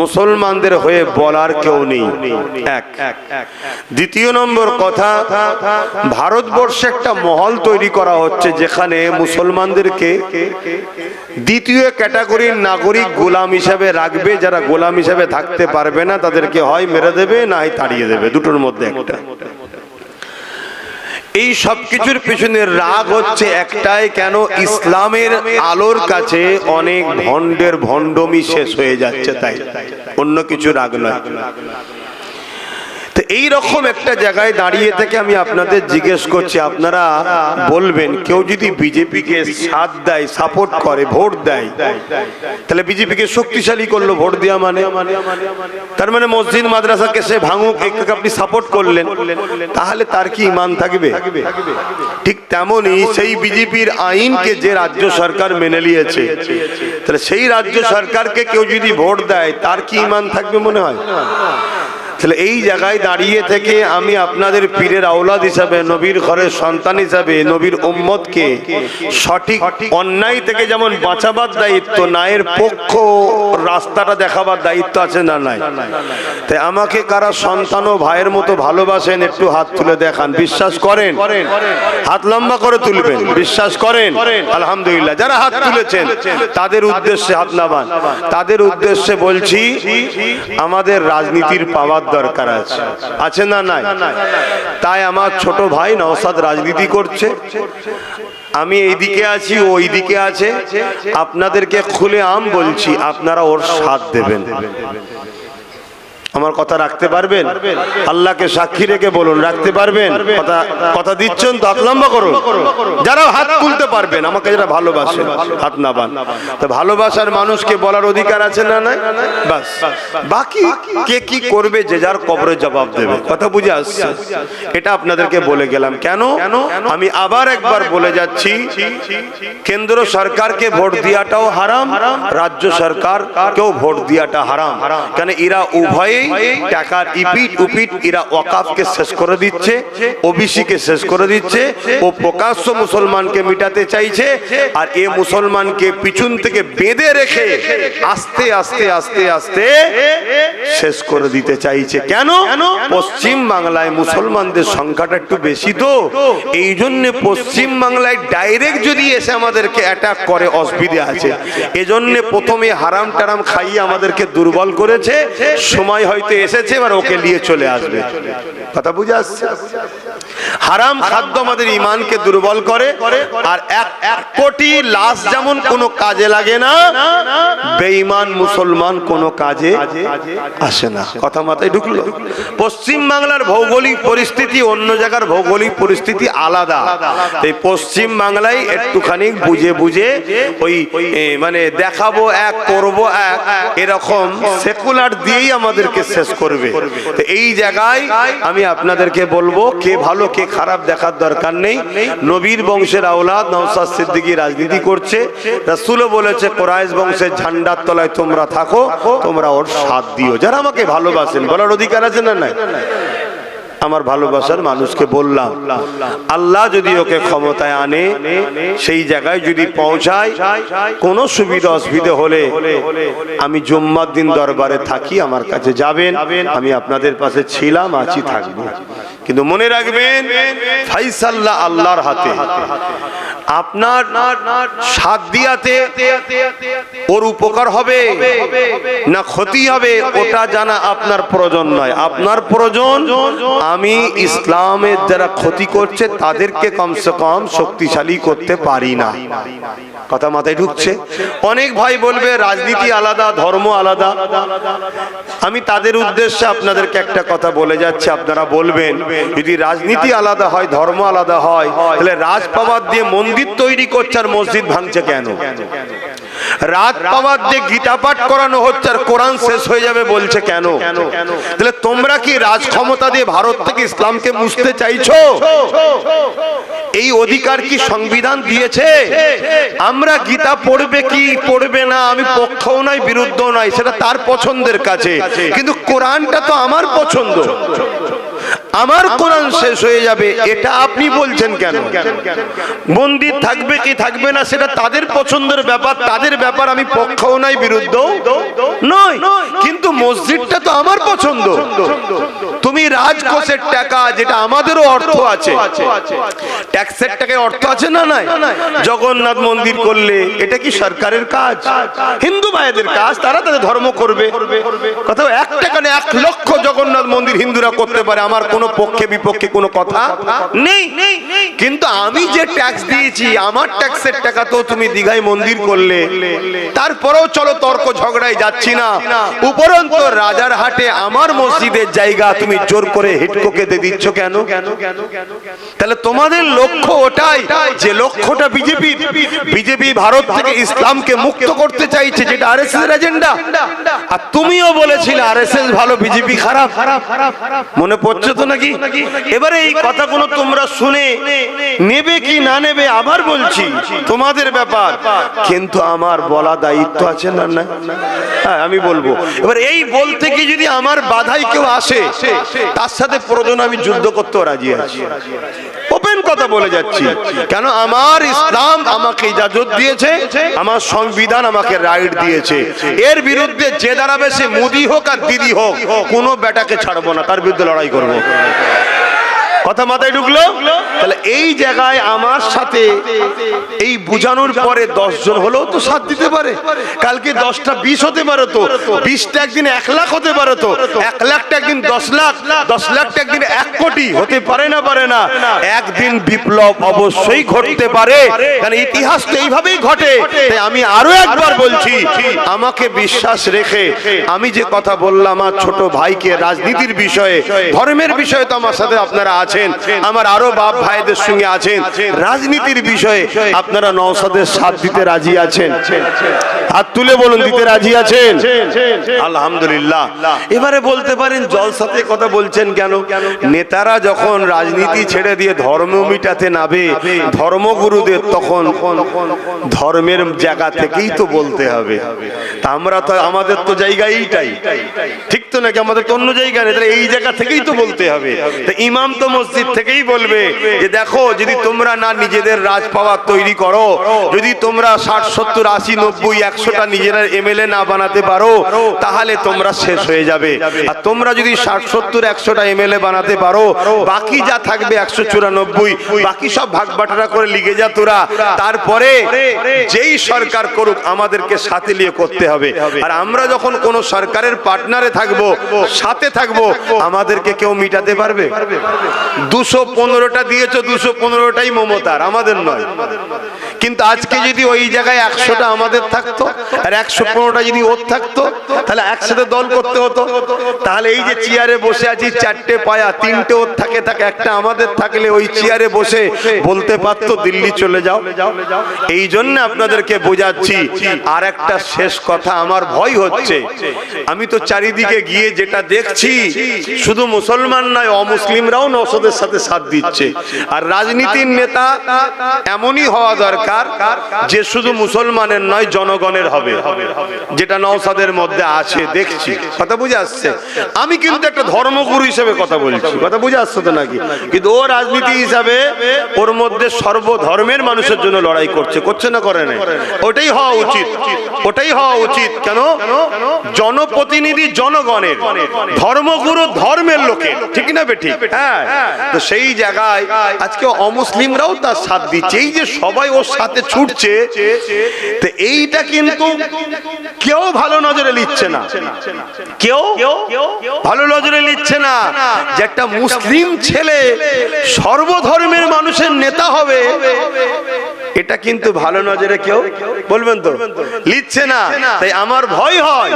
মুসলমানদের হয়ে বলার কেউ নেই, এক। দ্বিতীয় নম্বর কথা, ভারতবর্ষে একটা মহল তৈরি করা হচ্ছে যেখানে মুসলমানদেরকে দ্বিতীয় ক্যাটাগরির নাগরিক গোলাম হিসাবে রাখবে। যারা গোলাম হিসাবে থাকতে পারবে না তাদেরকে হয় মেরে দেবে, না হয় তাড়িয়ে দেবে, দুটোর মধ্যে একটা। এই সব কিছুর পেছনে রাগ হচ্ছে একটাই, কেন ইসলামের আলোর কাছে অনেক ভণ্ডের ভণ্ডমি শেষ হয়ে যাচ্ছে, তাই অন্য কিছু রাগ নয়। তো এইরকম একটা জায়গায় দাঁড়িয়ে থেকে আমি আপনাদের জিজ্ঞেস করছি, আপনারা বলবেন কেউ যদি বিজেপিকে সাথ দেয়, সাপোর্ট করে, ভোট দেয়, তাহলে বিজেপিকে শক্তিশালী করলো ভোট দেওয়া মানে? তার মানে মসজিদ মাদ্রাসাকে সে ভাঙুক, আপনি সাপোর্ট করলেন, তাহলে তার কি ঈমান থাকবে? ঠিক তেমনি সেই বিজেপির আইনকে যে রাজ্য সরকার মেনে নিয়েছে, তাহলে সেই রাজ্য সরকারকে কেউ যদি ভোট দেয় তার কি ঈমান থাকবে মনে হয়? তাহলে এই জায়গায় দাঁড়িয়ে থেকে আমি আপনাদের পীরের আওলাদ হিসাবে, নবীর ঘরের সন্তান হিসাবে, নবীর উম্মতকে সঠিক অন্যায় থেকে যেমন বাঁচাবার দায়িত্ব, ন্যায়ের পক্ষ রাস্তাটা দেখাবার দায়িত্ব আছে না নাই? তাই আমাকে কারা সন্তান ও ভাইয়ের মতো ভালোবাসেন একটু হাত তুলে দেখান। বিশ্বাস করেন? হাত লম্বা করে তুলবেন। বিশ্বাস করেন? আলহামদুলিল্লাহ। যারা হাত তুলেছেন তাদের উদ্দেশ্যে হাত নামান। তাদের উদ্দেশ্যে বলছি, আমাদের রাজনীতির পাওয়ার দরকার আছে, আছে না নাই? তাই আমার ছোট ভাই নওশাদ রাজনীতি করছে, আমি এইদিকে আছি, ও ওইদিকে আছে। আপনাদেরকে খুলে আম বলছি, আপনারা ওর সাথ দেবেন। আমার কথা রাখতে পারবেন? আল্লাহকে সাক্ষী রেখে বলুন, রাখতে পারবেন? কথা দিচ্ছেন তো? হাত লম্বা করুন। যারা হাত তুলতে পারবেন, আমাকে যারা ভালোবাসেন হাত নামান। তো ভালোবাসার মানুষকে বলার অধিকার আছে না নাই? বাস, বাকি কে কি করবে যে যার কবরে জবাব দেবে। কথা বুঝে আসছে? এটা আপনাদেরকে বলে গেলাম। কেন? আমি আবার একবার বলে যাচ্ছি, কেন্দ্র সরকারকে ভোট দেওয়াটাও হারাম, রাজ্য সরকারকেও ভোট দেওয়াটা হারাম। কেন? এরা উভয়ে টাকার ইপিট উপিট, এরা ওয়াকফকে শেষ করে দিচ্ছে, ওবিসি কে শেষ করে দিচ্ছে। ও প্রকাশ্য মুসলমানকে মিটাতে চাইছে, আর এ মুসলমানকে পিছন থেকে বেঁধে রেখে আস্তে আস্তে আস্তে আস্তে শেষ করে দিতে চাইছে। কেন? পশ্চিম বাংলায় মুসলমানদের সংখ্যাটা একটু বেশি, তো এই জন্য পশ্চিম বাংলায় ডাইরেক্ট যদি এসে আমাদেরকে অ্যাটাক করে অসুবিধা আছে। এজন্য প্রথমে হারাম টারাম খাইয়ে আমাদেরকে দুর্বল করেছে, সময় হয়তো এসেছে, এবার ওকে নিয়ে চলে আসবে। কথা বুঝে আসছে? হারাম খাদ্য আমাদের ঈমানকে দুর্বল করে। আর 1 কোটি লাশ যেমন কোনো কাজে লাগে না, বেঈমান মুসলমান কোনো কাজে আসে না। কথা মাথায় ঢুকলো? পশ্চিম বাংলার ভৌগোলিক পরিস্থিতি অন্য জায়গার ভৌগোলিক পরিস্থিতি আলাদা। এই পশ্চিম বাংলায় একটুখানি বুঝে বুঝে ওই মানে দেখাবো এক, করবো এক, এরকম সেকুলার দিয়েই আমাদেরকে শেষ করবে। তো এই জায়গায় আমি আপনাদেরকে বলবো, কে ভালো কে খারাপ দেখার দরকার নেই। নবীর বংশের আওলাদ নওশাদ সিদ্দিকী রাজনীতি করছে। রাসূলও বলেছে, কুরাইশ বংশের ঝান্ডার তলায় তোমরা থাকো, তোমরা ওর সাথ দিও। যারা আমাকে ভালোবাসেন, বলার অধিকার আছে না নাই? আমার ভালোবাসার মানুষকে বললাম, আল্লাহ যদি ওকে ক্ষমতায় আনে, সেই জায়গায় যদি পৌঁছায়, কোনো সুবিধা অসুবিধা হলে আমি জুম্মার দিন দরবারে থাকি, আমার কাছে যাবেন, আমি আপনাদের পাশে ছিলাম, আছি, থাকবো। কিন্তু মনে রাখবেন, ফাইসাল্লা আল্লাহর হাতে। আপনার সাথ দিয়াতে ওর উপকার হবে না ক্ষতি হবে ওটা জানা আপনার প্রয়োজন নয়। আপনার প্রয়োজন আমি ইসলামের যারা ক্ষতি করছে তাদেরকে কমসে কম শক্তিশালী করতে পারি না। কথা মাথায় ঢুকছে? অনেক ভাই বলবে রাজনীতি আলাদা, ধর্ম আলাদা। আমি তাদের উদ্দেশ্যে আপনাদেরকে একটা কথা বলে যাচ্ছি, আপনারা বলবেন যদি রাজনীতি আলাদা হয়, ধর্ম আলাদা হয়, তাহলে রাজপাওয়ার দিয়ে মন্দির তৈরি করছে আর মসজিদ ভাঙছে কেন? রাত পাওয়ার দিয়ে গীতা পাঠ করানো হচ্ছে আর কোরআন শেষ হয়ে যাবে বলছে কেন? তাহলে তোমরা কি রাজ ক্ষমতা দিয়ে ভারত থেকে ইসলামকে মুছতে চাইছো? এই অধিকার কি সংবিধান দিয়েছে? আমরা গীতা পড়বে কি পড়বে না আমি পক্ষও নাই বিরুদ্ধও নাই, সেটা তার পছন্দের কাছে, কিন্তু কোরআনটা তো আমার পছন্দ। আমার কোরআন শেষ হয়ে যাবে এটা আপনি বলছেন কেন? মন্দির থাকবে কি থাকবে না সেটা তাদের পছন্দের ব্যাপার, তাদের ব্যাপার, আমি পক্ষও নাই বিরুদ্ধও নয়, কিন্তু মসজিদটা তো আমার পছন্দ। তুমি রাজকোষের টাকা, যেটা আমাদেরও অর্থ আছে, ট্যাক্সের টাকায় অর্থ আছে না নাই? জগন্নাথ মন্দির করলে এটা কি সরকারের কাজ? হিন্দু ভাইদের কাজ, তারা তাদের ধর্ম করবে। কথা 1 টাকা না 1 লক্ষ জগন্নাথ মন্দির হিন্দুরা করতে পারে, আমার কোনো পক্ষে বিপক্ষে কোনো কথা নেই। কিন্তু আমি যে ট্যাক্স দিয়েছি, আমার ট্যাক্সের টাকা তো তুমি দীঘায় মন্দির করলে, তারপরেও চলো তর্ক ঝগড়ায় যাচ্ছি না, উপরন্তু রাজার হাটে আমার মসজিদের জায়গা তুমি জোর করে হিটকোকে দিয়ে দিচ্ছ কেন? তাহলে তোমাদের লক্ষ্য ওটাই, যে লক্ষ্যটা বিজেপি ভারত থেকে ইসলামকে মুক্ত করতে চাইছে, যেটা আরএসএস এর এজেন্ডা। আর তুমিও বলেছিলে আরএসএস ভালো, বিজেপি খারাপ। মনে পড়ছে তো নাকি? এবারে এই কথাগুলো তোমরা শুনে নেবে কি না নেবে আবার বলছি, তোমাদের ব্যাপার, কিন্তু আমার বলা দায়িত্ব আছে না? না, হ্যাঁ আমি বলবো। এবার এই বলতে কি যদি আমার বাধাই কেউ আসে, তার সাথে প্রয়োজন আমি যুদ্ধ করতেও রাজি আছি। ওপেন কথা বলে যাচ্ছি, কেন আমার ইসলাম আমাকে ইজাজত দিয়েছে, আমার সংবিধান আমাকে রাইট দিয়েছে। এর বিরুদ্ধে যে দাঁড়াবে সে মোদি হোক আর দিদি হোক, কোনো বেটাকে ছাড়বো না, তার বিরুদ্ধে লড়াই করবো। কথা মাথায় ঢুকলো? তাহলে এই জায়গায় আমার সাথে এই বুঝানোর পরে 10 জন হলেও তো সাথ দিতে পারে। কালকে 10টা 20 হতে পারে, তো 20টা একদিন 1 লাখ হতে পারে, তো 1 লাখটা একদিন 10 লাখ, 10 লাখটা একদিন 1 কোটি হতে পারে না? পারে না? একদিন বিপ্লব অবশ্যই ঘটতে পারে, কারণ ইতিহাস তো এইভাবেই ঘটে। তাই আমি আরো একবার বলছি, আমাকে বিশ্বাস রেখে আমি যে কথা বললাম আমার ছোট ভাইকে, রাজনীতির বিষয়ে, ধর্মের বিষয়ে তো আমার সাথে আপনারা আছেন, আমার আরো বাপ ভাইদের সঙ্গে আছেন, রাজনীতির বিষয়ে আপনারা নওশাদের সাথ দিতে রাজি আছেন? হাত তুলে বলুন, দিতে রাজি আছেন? আলহামদুলিল্লাহ। এবারে বলতে পারেন জলসাতে কথা বলছেন কেন? নেতারা যখন রাজনীতি ছেড়ে দিয়ে ধর্ম মিটাতে নাবে, ধর্মগুরুদের তখন ধর্মের জায়গা থেকেই তো বলতে হবে। তা আমরা তো, আমাদের তো জায়গা এইটাই, ঠিক তো নাকি? আমাদের তো অন্য জায়গা নেই, তাহলে এই জায়গা থেকেই তো বলতে হবে। তা ইমাম তো মসজিদ থেকেই বলবে যে দেখো, যদি তোমরা না নিজেদের রাজ পাওয়ার তৈরি করো, যদি তোমরা 60, 70, 80, 90, 100টা নিজেরা এমএলএ না বানাতে পারো, তাহলে তোমরা শেষ হয়ে যাবে। আর তোমরা যদি 60, 70, 100টা এমএলএ বানাতে পারো, বাকি যা থাকবে 194, বাকি সব ভাগ বাটোয়ারা করে লিগে যা তোরা, তারপরে যেই সরকার করুক আমাদেরকে সাথে নিয়ে করতে হবে। আর আমরা যখন কোন সরকারের পার্টনারে থাকবো, সাথে থাকবো, আমাদেরকে কেউ মিটাতে পারবে? 215টা দিয়েছো, 215টাই মমতার, আমাদের নয়। কিন্তু আজকে যদি ওই জায়গায় 100টা আমাদের থাকতো আর 115টা যদি ওর থাকতো, তাহলে একসাথে দল করতে হতো। তাহলে এই যে চেয়ারে বসে আছি, 4টে পায়া, 3টে ওর থাকে, একটা আমাদের থাকলে ওই চেয়ারে বসে বলতে পারতো দিল্লি চলে যাও। এই জন্য আপনাদেরকে বোঝাচ্ছি। আর একটা শেষ কথা, আমার ভয় হচ্ছে, আমি তো চারিদিকে গিয়ে যেটা দেখছি, শুধু মুসলমান নয়, অমুসলিমরাও নওশাদের ওদের সাথে সাথ দিচ্ছে। আর রাজনীতির নেতা এমনই হওয়া দরকার যে শুধু মুসলমানের নয়, জনগণের হবে, যেটা নওশাদের মধ্যে আছে। দেখছি কথা বুঝে আসছে। আমি কিন্তু একটা ধর্মগুরু হিসেবে কথা বলছি, কথা বুঝে আসছে তো নাকি? কিন্তু ও রাজনীতি হিসাবে ওর মধ্যে সর্বধর্মের মানুষের জন্য লড়াই করছে, করছে না করে না? ওটাই হওয়া উচিত, ওটাই হওয়া উচিত। কেন? জনপ্রতিনিধি জনগণের, ধর্মগুরু ধর্মের লোকের, ঠিক না বে ঠিক? হ্যাঁ, তো সেই জায়গায় আজকে অমুসলিমরাও তার সাথ দিচ্ছে। এই যে সবাই ওর সাথে ছুটছে, তো এইটা কিন্তু কেউ ভালো নজরে নিচ্ছে না, কেউ ভালো নজরে নিচ্ছে না যে একটা মুসলিম ছেলে সর্বধর্মের মানুষের নেতা হবে। এটা কিন্তু ভালো নজরে কেউ বলবেন তো লিখছে না। তাই আমার ভয় হয়,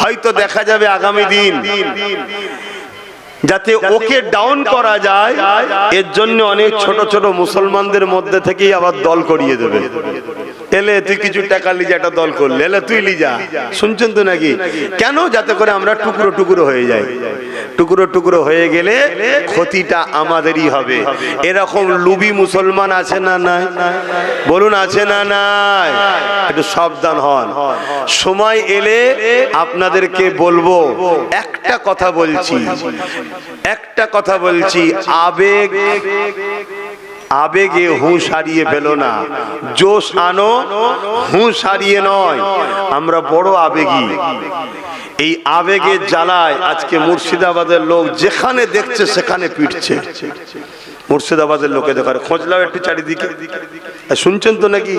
হয়তো দেখা যাবে আগামী দিন যাতে ওকে ডাউন করা যায়, এর জন্য অনেক ছোট ছোট মুসলমানদের মধ্যে থেকেই আবার দল করিয়ে দেবে। এলে তুই কিছু টাকা লিজা, একটা দল করলে, এলে তুই লিজা, শুনছেন তো নাকি? কেন? যাতে করে আমরা টুকরো টুকরো হয়ে যাই। টুকরো টুকরো হয়ে গেলে ক্ষতিটা আমাদেরই হবে। এরকম লুবি মুসলমান আছে না নাই? বলুন আছে না নাই? একটু সাবধান হন। সময় এলে আপনাদেরকে বলবো। একটা কথা বলছি, একটা কথা বলছি, আবেগে হুঁশ হারিয়ে ফেলো না, জোশ আনো, হুঁশ হারিয়ে নয়। আমরা বড় আবেগী, এই আবেগের জ্বালায় আজকে মুর্শিদাবাদের লোক যেখানে দেখছে সেখানে পিটছে। মুর্শিদাবাদের লোকে দেখার খোঁজলাও একটু চারিদিকে, শুনছেন তো নাকি?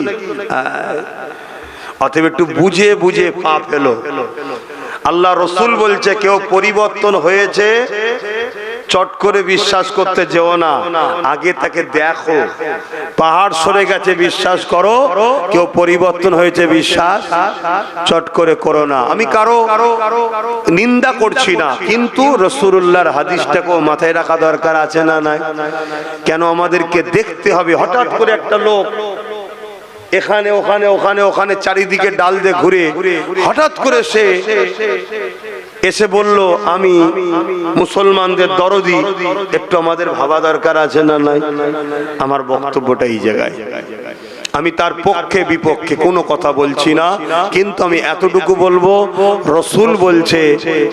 অতএব একটু বুঝে বুঝে পা ফেলো। আল্লাহ রসুল বলছে কেউ পরিবর্তন হয়েছে চট করে বিশ্বাস করতে যেও না, আগে তাকে দেখো। পাহাড় সরে গেছে বিশ্বাস করো, কেউ পরিবর্তন হয়েছে বিশ্বাস চট করে করো না। আমি কারো নিন্দা করছি না, কিন্তু রাসূলুল্লাহর হাদিসটাকেও মাথায় রাখা দরকার আছে না নাই? কেন আমাদেরকে দেখতে হবে? হঠাৎ করে একটা লোক এখানে ওখানে ওখানে ওখানে চারিদিকে ডাল দিয়ে ঘুরে হঠাৎ করে সে এসে বলল আমি মুসলমানদের দরদি, একটু আমাদের ভাবা দরকার আছে না নাই? আমার বক্তব্যটা এই জায়গায়। আমি তার পক্ষে বিপক্ষে কোনো কথা বলছি না, কিন্তু আমি এতটুকু বলবো, রসুল বলছে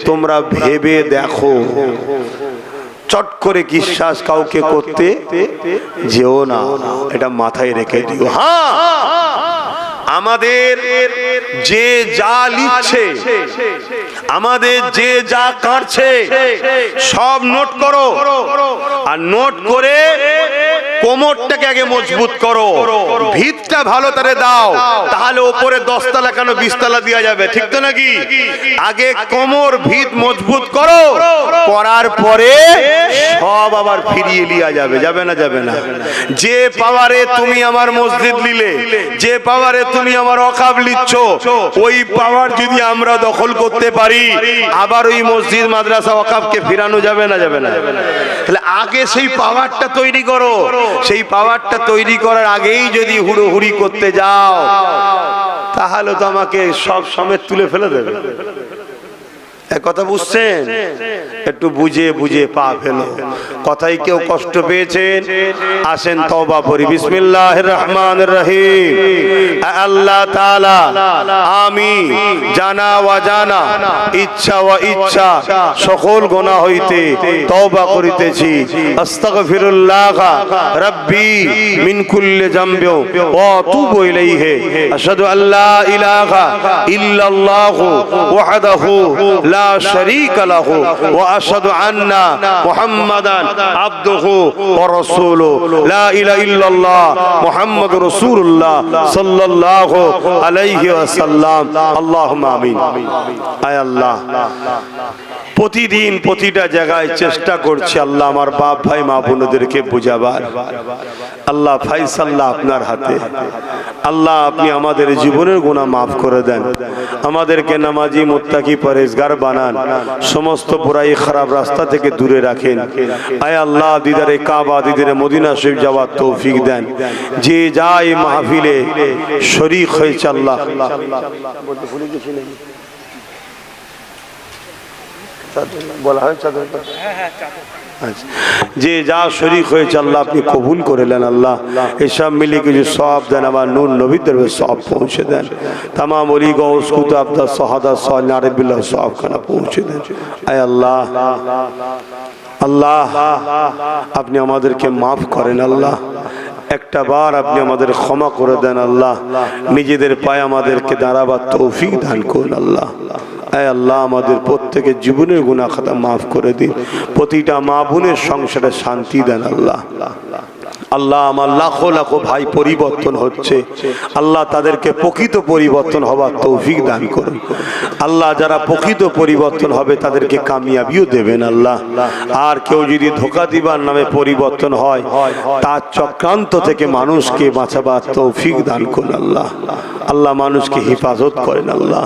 তোমরা ভেবে দেখো, চট করে বিশ্বাস কাউকে করতে যেও না, এটা মাথায় রেখে দিও। হ্যাঁ, আমাদের যে যা লিখছে, আমাদের যে যা কাটছে, সব নোট করো। আর নোট করে কোমরটাকে আগে মজবুত করো, ভিতটা ভালো করে দাও, তাহলে উপরে 10 তলা কেন 20 তলা দেওয়া যাবে, ঠিক তো নাকি? আগে কোমর ভিত মজবুত করো, করার পরে সব আবার ফিরিয়ে লিয়া যাবে। যাবে না? যাবে না। যে পাওয়ারে তুমি আমার মসজিদ নিলে, যে পাওয়ারে তুমি আমার ওয়াকফ লিচ্ছ, ওই পাওয়ার যদি আমরা দখল করতে পারি, আবার ওই মসজিদ মাদ্রাসা ওয়াকফকে ফিরানো যাবে না? যাবে না। তাহলে আগে সেই পাওয়ারটা তৈরি করো। সেই পাওয়ারটা তৈরি করার আগেই যদি হুড়োহুড়ি করতে যাও, তাহলে তো আমাকে সব সমেত তুলে ফেলে দেবে। কথা বুঝছেন? একটু বুঝে বুঝে পা ফেলো। কথাই কেউ কষ্ট পেয়েছেন, আসেন তওবা করি। বিসমিল্লাহির রহমানির রহিম। আল্লাহ তাআলা, আমি জানা ওয়া জানা, ইচ্ছা ওয়া ইচ্ছা সকল গুনাহ হইতে তওবা করিতেছি। আস্তাগফিরুল্লাহ রাব্বি মিন কুল্লি যামবি ওয়া আতুবু ইলাইহি। আশহাদু আল্লা ইলাহা ইল্লাল্লাহু ওয়াহদাহু লা شريك له واشهد ان محمدا عبده ورسوله لا اله الا الله محمد رسول الله صلى الله عليه وسلم اللهم امين। আয় আল্লাহ, প্রতিদিন প্রতিটা জায়গায় চেষ্টা করছি আল্লাহ আমার বাপ ভাই মা বোনদেরকে বুঝাবার। আল্লাহ ফাইসাল্লাহ আপনার হাতে। আল্লাহ আপনি আমাদের জীবনের গুনাহ মাফ করে দেন, আমাদেরকে নামাজি মুত্তাকি পরেজগার বানান, সমস্ত বুরাই খারাপ রাস্তা থেকে দূরে রাখেন। আয় আল্লাহ, দিদারে কাবা দিদারে মদিনা শরীফ যাওয়ার তৌফিক দেন। যে যায় মাহফিলে শরীক হয়েছে আল্লাহ, বলা হয় চাদর কথা? আচ্ছা, যে যা শরীক হয়েছে আল্লাহ আপনি কবুল করে নেন আল্লাহ, এসব মিলিয়ে কিছু সব দেন, আমার নূর নবীদের সব পৌঁছে দেন, তামাম অলি গৌস কুতুব আবদার সাহাদা সাল নারিবিল্লাহ সব খানা পৌঁছে দেন। আয় আল্লাহ, আল্লাহ আপনি আমাদেরকে মাফ করেন আল্লাহ, একটা বার আপনি আমাদের ক্ষমা করে দেন আল্লাহ, নিজেদের পায়ে আমাদেরকে দাঁড়াবার তৌফিক দান করুন আল্লাহ। আয় আল্লাহ আমাদের প্রত্যেকের জীবনের গুনাহ খাতা মাফ করে দিন, প্রতিটা মা বোনের সংসারে শান্তি দেন আল্লাহ। আল্লাহ আমার লাখো লাখো ভাই পরিবর্তন হচ্ছে আল্লাহ, তাদেরকে প্রকৃত পরিবর্তন হবার তৌফিক দান করুন আল্লাহ, যারা প্রকৃত পরিবর্তন হবে তাদেরকে কামিয়াবিও দেবেন আল্লাহ। আর কেউ যদি ধোঁকা দিবার নামে পরিবর্তন হয় তার চক্রান্ত থেকে মানুষকে বাঁচাবার তৌফিক দান করুন আল্লাহ। আল্লাহ মানুষকে হেফাজত করেন আল্লাহ,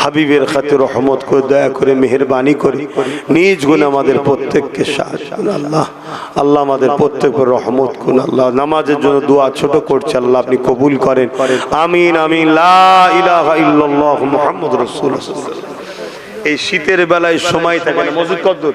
হাবিবের খাতে রহমত করে দয়া করে মেহেরবানি করে নিজ গুণ আমাদের প্রত্যেককে সাহায্য করুন আল্লাহ। আল্লাহ আমাদের প্রত্যেকের রহমত করুন আল্লাহ। নামাজের জন্য দোয়া ছোট করছে আল্লাহ, আপনি কবুল করেন, আমিন আমিন। লা ইলাহা ইল্লাল্লাহ মুহাম্মাদুর রাসূলুল্লাহ। এই শীতের বেলায় সময় থাকে না, মসজিদ কদ্দুর